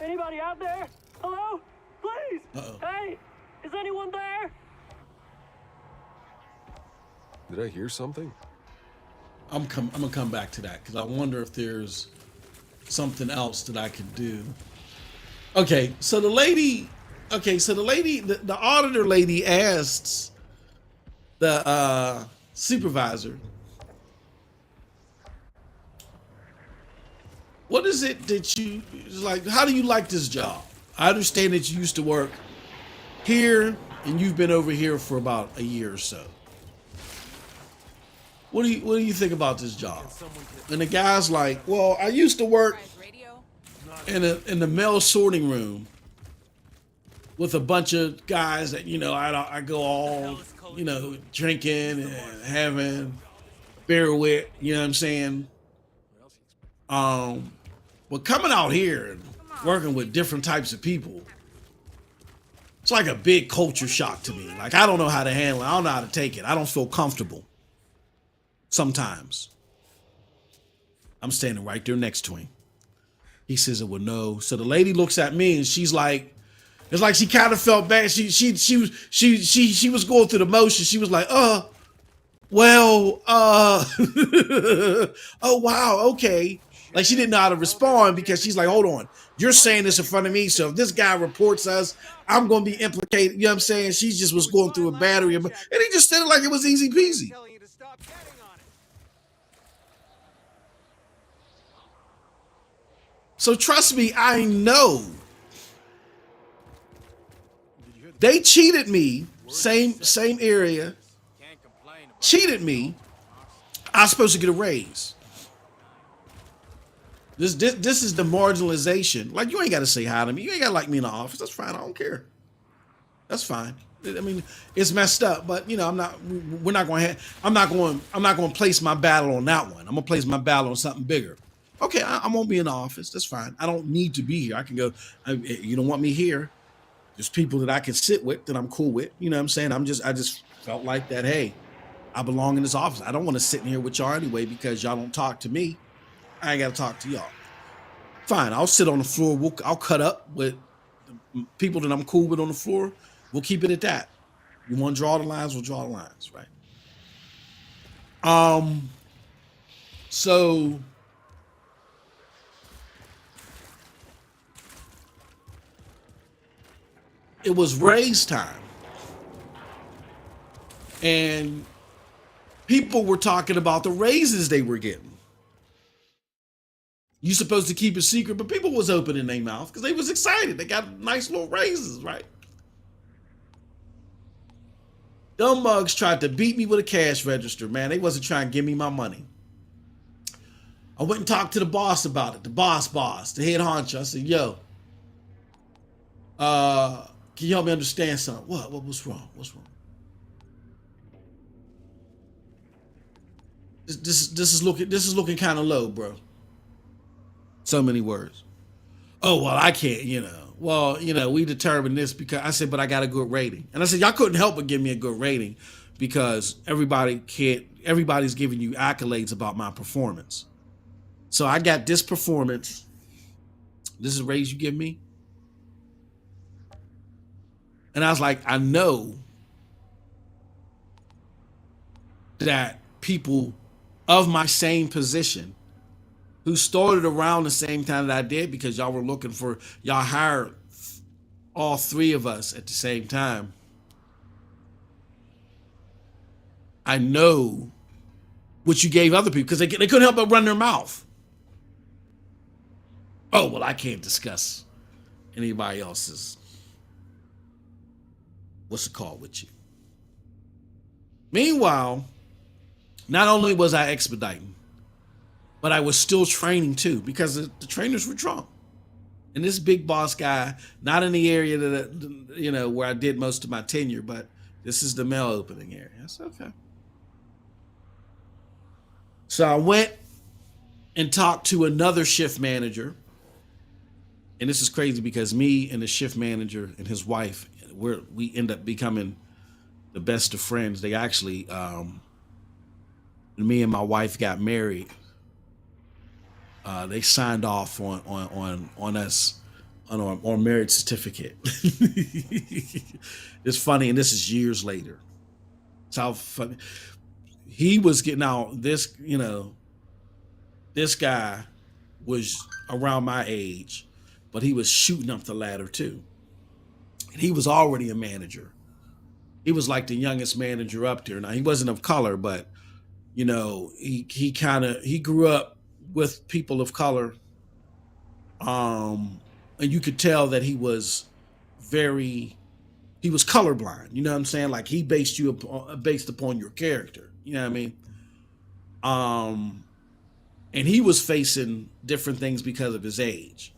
Anybody out there? Hello? Please! Uh-oh. Hey! Is anyone there? Did I hear something? I'm gonna come back to that because I wonder if there's something else that I could do. Okay, so the auditor lady asks the supervisor, what is it that you like? How do you like this job? I understand that you used to work here and you've been over here for about a year or so. What do you think about this job? And the guy's like, well, I used to work in the mail sorting room with a bunch of guys that, I go all, drinking and having beer with, you know what I'm saying? But coming out here and working with different types of people, it's like a big culture shock to me. Like, I don't know how to handle it. I don't know how to take it. I don't feel comfortable sometimes. I'm standing right there next to him. He says, well, no. So the lady looks at me and she's like, it's like she kind of felt bad. She was going through the motion. She was like, oh wow, okay. Like she didn't know how to respond because she's like, hold on, you're saying this in front of me. So if this guy reports us, I'm going to be implicated. You know what I'm saying? She just was going through a battery. And he just said it like it was easy peasy. So trust me, I know. They cheated me, same area, cheated me. I was supposed to get a raise. This is the marginalization. Like, you ain't got to say hi to me. You ain't got to like me in the office. That's fine. I don't care. That's fine. I mean, it's messed up, but I'm not going to place my battle on that one. I'm going to place my battle on something bigger. Okay, I won't be in the office. That's fine. I don't need to be here. I can go. You don't want me here. There's people that I can sit with that I'm cool with. You know what I'm saying? I just felt like that. Hey, I belong in this office. I don't want to sit in here with y'all anyway because y'all don't talk to me. I ain't got to talk to y'all. Fine. I'll sit on the floor. I'll cut up with people that I'm cool with on the floor. We'll keep it at that. You want to draw the lines? We'll draw the lines, right? So it was raise time. And people were talking about the raises they were getting. You supposed to keep it secret, but people was opening their mouth because they was excited. They got nice little raises, right? Dumb mugs tried to beat me with a cash register, man. They wasn't trying to give me my money. I went and talked to the boss about it. The boss, the head honcho. I said, yo, can you help me understand something? What's wrong? What's wrong? This is looking kind of low, bro. So many words. Oh, well, I can't, Well, we determined this because I said, but I got a good rating. And I said, y'all couldn't help but give me a good rating because everybody's giving you accolades about my performance. So I got this performance. This is a raise you give me. And I was like, I know that people of my same position who started around the same time that I did because y'all were looking for, y'all hired all three of us at the same time. I know what you gave other people because they couldn't help but run their mouth. Oh, well, I can't discuss anybody else's, what's it called with you. Meanwhile, not only was I expediting, but I was still training too because the trainers were drunk. And this big boss guy, not in the area that, where I did most of my tenure, but this is the mail opening area. I said, okay. So I went and talked to another shift manager. And this is crazy because me and the shift manager and his wife, we end up becoming the best of friends. They actually, me and my wife got married. They signed off on us on our marriage certificate. It's funny, and this is years later. It's how funny. He was getting out this, this guy was around my age, but he was shooting up the ladder too. And he was already a manager. He was like the youngest manager up there. Now he wasn't of color, but he grew up with people of color. And you could tell that he was colorblind. You know what I'm saying? Like he based upon your character. You know what I mean? And he was facing different things because of his age.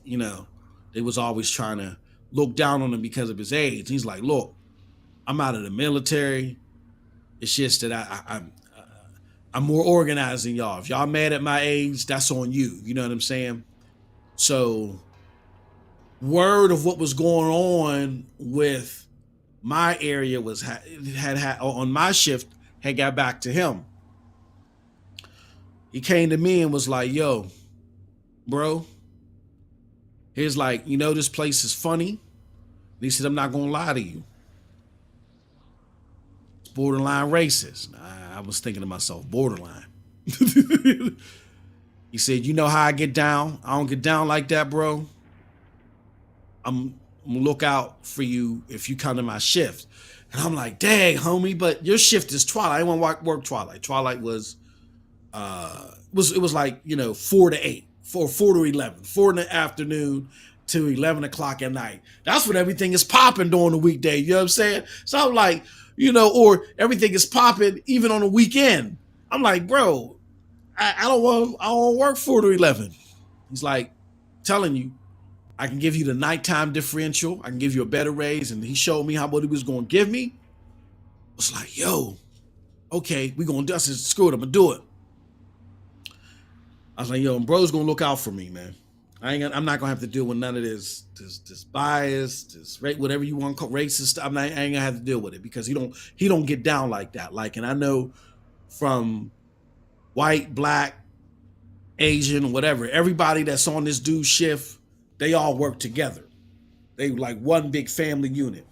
They was always trying to look down on him because of his age. He's like, look, I'm out of the military. It's just that I'm more organized than y'all. If y'all mad at my age, that's on you. You know what I'm saying? So word of what was going on with my area was had on my shift had got back to him. He came to me and was like, yo, bro, here's like, this place is funny. And he said, I'm not going to lie to you. It's borderline racist. I was thinking to myself, borderline. He said, you know how I get down? I don't get down like that, bro. I'm gonna look out for you if you come to my shift. And I'm like, dang, homie, but your shift is twilight. I didn't want to work twilight. Twilight was like 4 to 8, 4 to 11, 4 in the afternoon to 11 o'clock at night. That's when everything is popping during the weekday. You know what I'm saying? So I'm like, or everything is popping even on the weekend. I'm like, bro, I don't want to work 4 to 11. He's like, telling you, I can give you the nighttime differential. I can give you a better raise. And he showed me what he was going to give me. I was like, yo, okay, we're going to do it. I said, screw it, I'm going to do it. I was like, yo, and bro's going to look out for me, man. I'm not going to have to deal with none of this bias, this rate, whatever you want to call racist stuff. I ain't going to have to deal with it because he don't get down like that. Like, and I know from white, black, Asian, whatever, everybody that's on this dude's shift, they all work together. They like one big family unit.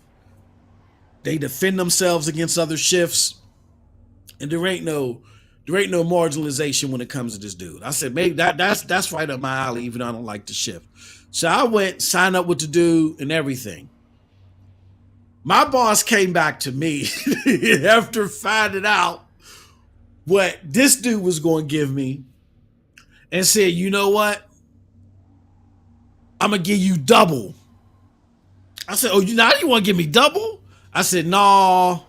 They defend themselves against other shifts. And there ain't no marginalization when it comes to this dude. I said, maybe that's right up my alley, even though I don't like the shift. So I went, signed up with the dude and everything. My boss came back to me after finding out what this dude was going to give me and said, you know what? I'm going to give you double. I said, oh, now you want to give me double? I said, no,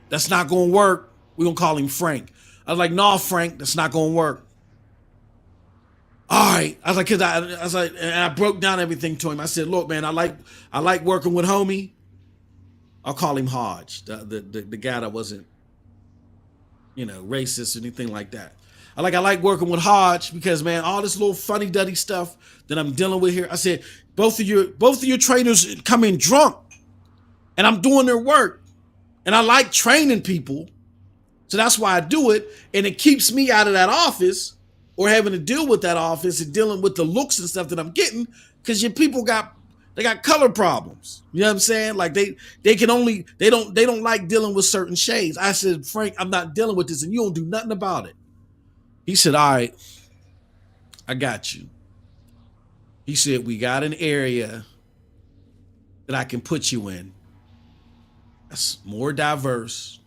that's not going to work. We're going to call him Frank. I was like, no, Frank, that's not going to work. All right. I was like, and I broke down everything to him. I said, look, man, I like working with homie. I'll call him Hodge, the guy that wasn't, racist or anything like that. I like working with Hodge because, man, all this little funny duddy stuff that I'm dealing with here. I said, both of your trainers come in drunk and I'm doing their work and I like training people. So that's why I do it. And it keeps me out of that office or having to deal with that office and dealing with the looks and stuff that I'm getting because your people got color problems. You know what I'm saying? Like they don't like dealing with certain shades. I said, Frank, I'm not dealing with this and you don't do nothing about it. He said, all right, I got you. He said, we got an area that I can put you in. That's more diverse.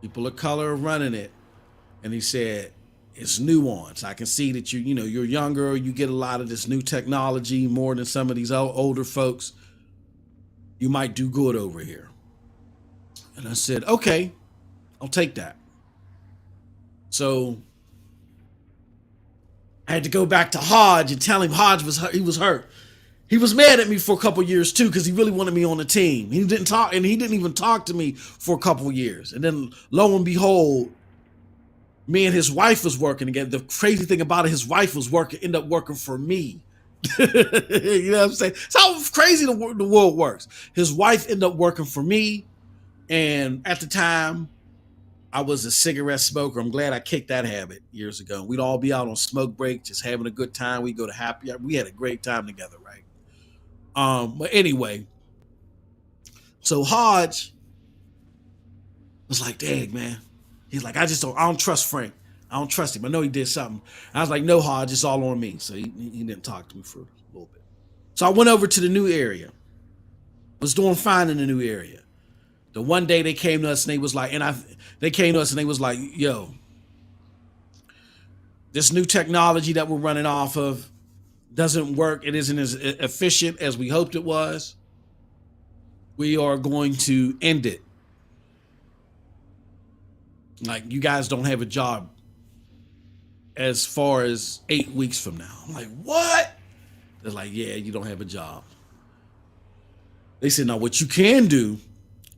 People of color are running it. And he said, it's nuanced. I can see that you're younger, you get a lot of this new technology more than some of these older folks. You might do good over here. And I said, okay, I'll take that. So I had to go back to Hodge and tell him he was hurt. He was mad at me for a couple years too because he really wanted me on the team. He didn't even talk to me for a couple years. And then lo and behold, Me and his wife was working together. The crazy thing about it, his wife was ended up working for me. You know what I'm saying? It's how crazy the world works. His wife ended up working for me. And at the time, I was a cigarette smoker. I'm glad I kicked that habit years ago. We'd all be out on smoke break, just having a good time. We'd go to happy hour. We had a great time together, right? But anyway, so Hodge was like, dang, man. He's like, I don't trust Frank. I don't trust him. I know he did something. I was like, no, Hodge, it's all on me. So he didn't talk to me for a little bit. So I went over to the new area. Was doing fine in the new area. The one day they came to us and they was like, yo, this new technology that we're running off of doesn't work. It isn't as efficient as we hoped it was. We are going to end it. Like, you guys don't have a job as far as 8 weeks from now. I'm like, what? They're like, yeah, you don't have a job. They said, now what you can do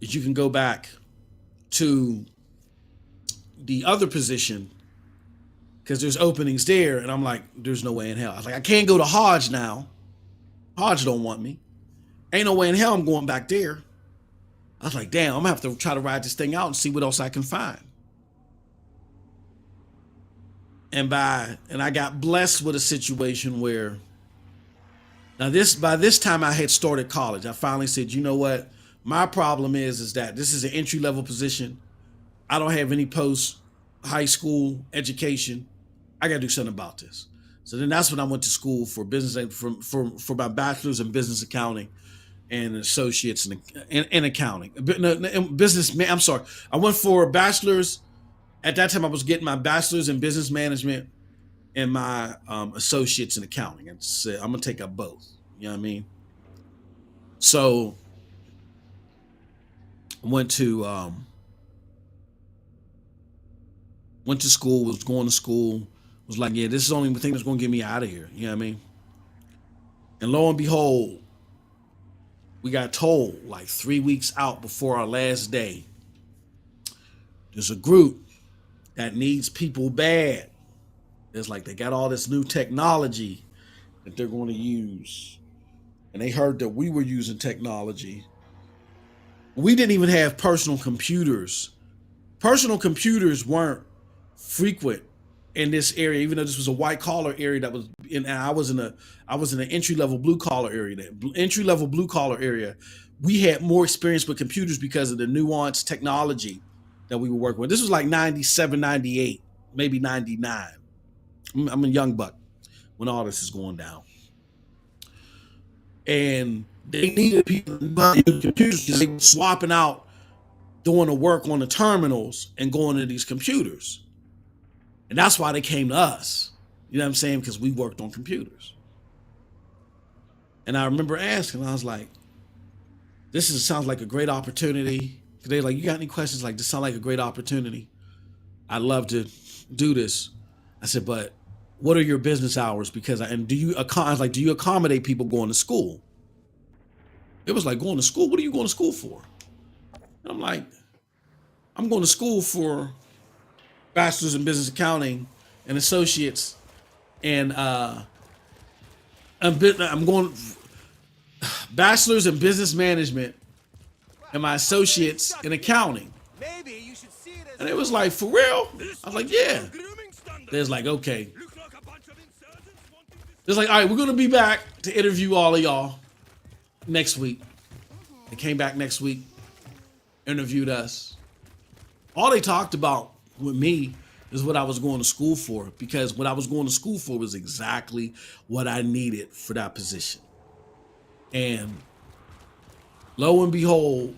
is you can go back to the other position because there's openings there. And I'm like, there's no way in hell. I was like, I can't go to Hodge now. Hodge don't want me. Ain't no way in hell I'm going back there. I was like, damn, I'm gonna have to try to ride this thing out and see what else I can find. And I got blessed with a situation where by this time I had started college. I finally said, you know what? My problem is that this is an entry-level position. I don't have any post high school education. I got to do something about this. So then that's when I went to school for business, for my bachelor's in business accounting and associates in accounting. I'm sorry. I went for a bachelor's. At that time, I was getting my bachelor's in business management and my associates in accounting. I said, I'm going to take up both. You know what I mean? So went to school, was going to school, was like, yeah, this is the only thing that's going to get me out of here. You know what I mean? And lo and behold, we got told like 3 weeks out before our last day, there's a group that needs people bad. It's like they got all this new technology that they're going to use. And they heard that we were using technology. We didn't even have personal computers. Personal computers weren't frequent in this area, even though this was a white collar area that was in. I was in an entry level blue collar area. That entry level blue collar area, we had more experience with computers because of the nuanced technology that we were working with. This was like 97, 98, maybe 99. I'm a young buck when all this is going down. And they needed people to computers because they were swapping out doing the work on the terminals and going to these computers. And that's why they came to us. You know what I'm saying? Because we worked on computers. And I remember asking, I was like, sounds like a great opportunity. They're like, you got any questions? Like, this sounds like a great opportunity. I'd love to do this. I said, but what are your business hours? Do you accommodate people going to school? It was like, going to school? What are you going to school for? And I'm like, I'm going to school for bachelor's in business accounting and associates. And I'm going bachelor's in business management and my associates in accounting. Maybe you should see it as And it was like, for real? I was like, yeah. There's like, okay. It's like, all right, we're going to be back to interview all of y'all next week. They came back next week, interviewed us. All they talked about with me is what I was going to school for, because what I was going to school for was exactly what I needed for that position. And lo and behold,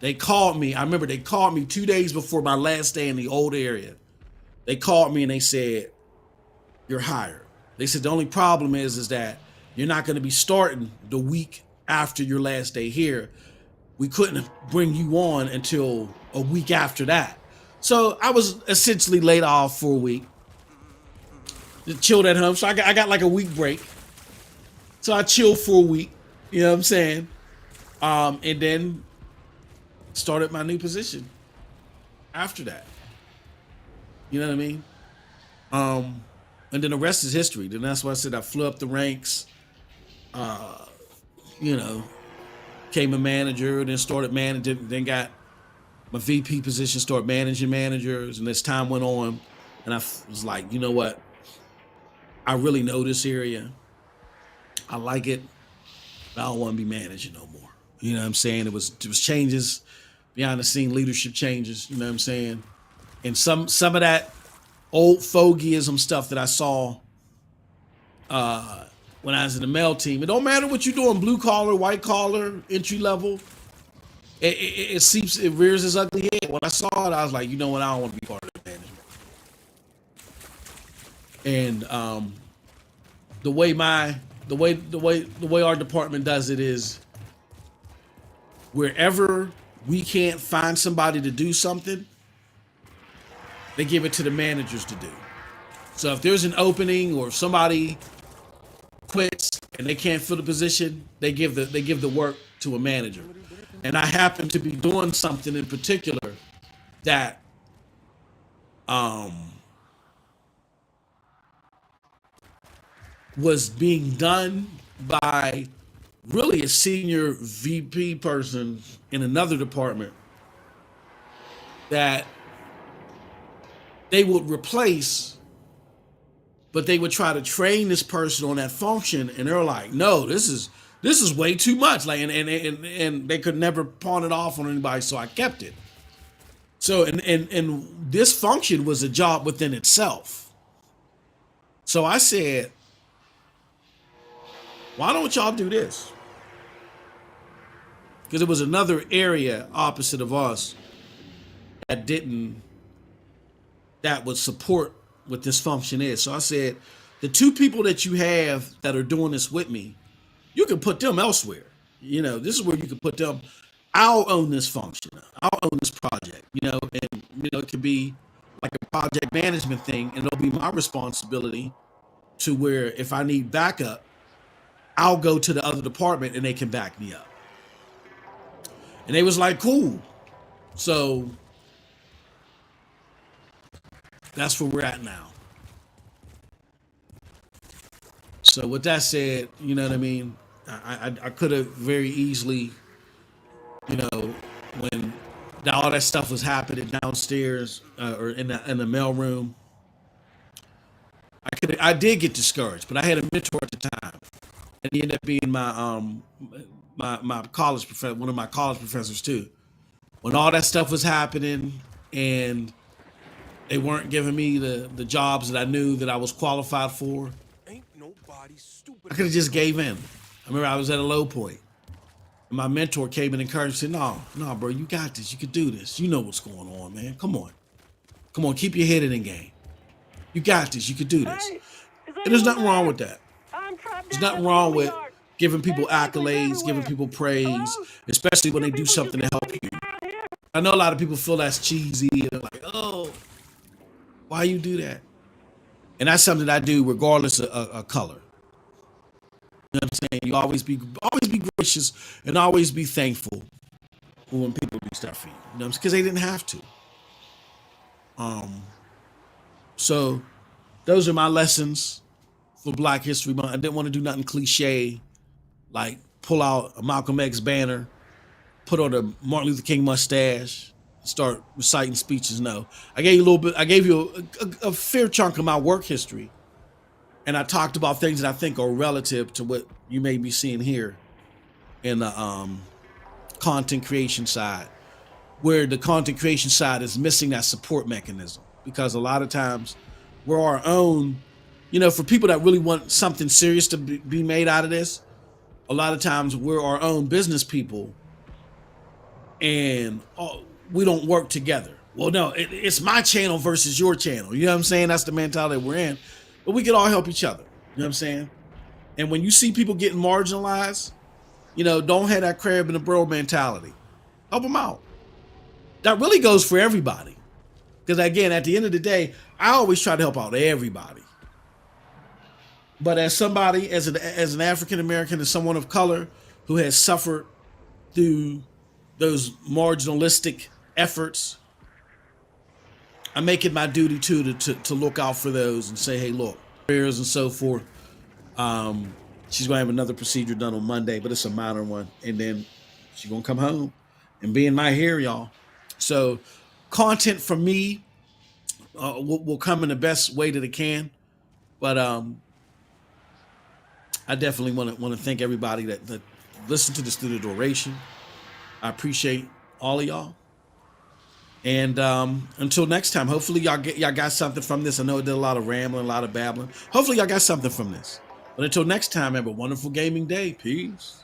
they called me. I remember they called me 2 days before my last day in the old area. They called me and they said, you're hired. They said, the only problem is that you're not going to be starting the week after your last day here. We couldn't bring you on until a week after that. So I was essentially laid off for a week. Just chilled at home. So I got like a week break. So I chilled for a week. You know what I'm saying? And then started my new position after that. You know what I mean? And then the rest is history. Then that's why I said I flew up the ranks. You know, became a manager, then started managing, then got my VP position, started managing managers, and as time went on, and I was like, you know what? I really know this area. I like it, but I don't want to be managing no more. You know what I'm saying? It was changes, behind the scene leadership changes, you know what I'm saying? And some of that old fogeyism stuff that I saw when I was in the male team. It don't matter what you're doing, blue collar, white collar, entry level. It rears its ugly head. When I saw it, I was like, you know what? I don't want to be part of the management. And the way our department does it is, wherever we can't find somebody to do something, they give it to the managers to do. So if there's an opening or if somebody quits and they can't fill the position, they give the work to a manager. And I happen to be doing something in particular that was being done by really a senior VP person in another department that they would replace, but they would try to train this person on that function, and they're like, no, this is way too much. Like, and they could never pawn it off on anybody, so I kept it. So and this function was a job within itself. So I said, why don't y'all do this? Because it was another area opposite of us that would support what this function is. So I said, the two people that you have that are doing this with me, you can put them elsewhere. You know, this is where you can put them. I'll own this function. I'll own this project, you know, and, you know, it could be like a project management thing, and it'll be my responsibility to where if I need backup, I'll go to the other department and they can back me up. And they was like, cool. So that's where we're at now. So with that said, you know what I mean? I could have very easily, you know, when all that stuff was happening downstairs or in the mail room, I did get discouraged, but I had a mentor at the time, and he ended up being my college professor, one of my college professors too. When all that stuff was happening and they weren't giving me the jobs that I knew that I was qualified for, Ain't nobody stupid. I could have just gave in. I remember I was at a low point. And my mentor came and encouraged me, no, bro, you got this. You could do this. You know what's going on, man. Come on, keep your head in the game. You got this. You could do this. Hey, And there's nothing wrong with that. I'm trapped There's down nothing in the wrong with yard. giving people There's people accolades, giving everywhere. people praise, Hello? especially when they do People something to just help let you. me out here. I know a lot of people feel that's cheesy and they're like, oh, why you do that? And that's something that I do regardless of color. You know what I'm saying? You always be gracious and always be thankful when people do stuff for you. You know, because they didn't have to. So those are my lessons for Black History Month. I didn't want to do nothing cliche, like pull out a Malcolm X banner, put on a Martin Luther King mustache, start reciting speeches. No, I gave you a little bit. I gave you a fair chunk of my work history, and I talked about things that I think are relative to what you may be seeing here in the content creation side, where the content creation side is missing that support mechanism, because a lot of times we're our own. You know, for people that really want something serious to be made out of this, a lot of times we're our own business people, and we don't work together. Well, no, it's my channel versus your channel. You know what I'm saying? That's the mentality we're in. But we can all help each other. You know what I'm saying? And when you see people getting marginalized, you know, don't have that crab in the barrel mentality. Help them out. That really goes for everybody. Because again, at the end of the day, I always try to help out everybody. But as somebody, as an African American and someone of color who has suffered through those marginalistic efforts, I make it my duty too to look out for those and say, hey, look, prayers and so forth. She's gonna have another procedure done on Monday, but it's a minor one, and then she's gonna come home and be in my hair, y'all. So content from me will come in the best way that it can, but I definitely want to thank everybody that listened to the studio duration. I appreciate all of y'all. And until next time, hopefully y'all got something from this. I know it did a lot of rambling, a lot of babbling. Hopefully y'all got something from this. But until next time, have a wonderful gaming day. Peace.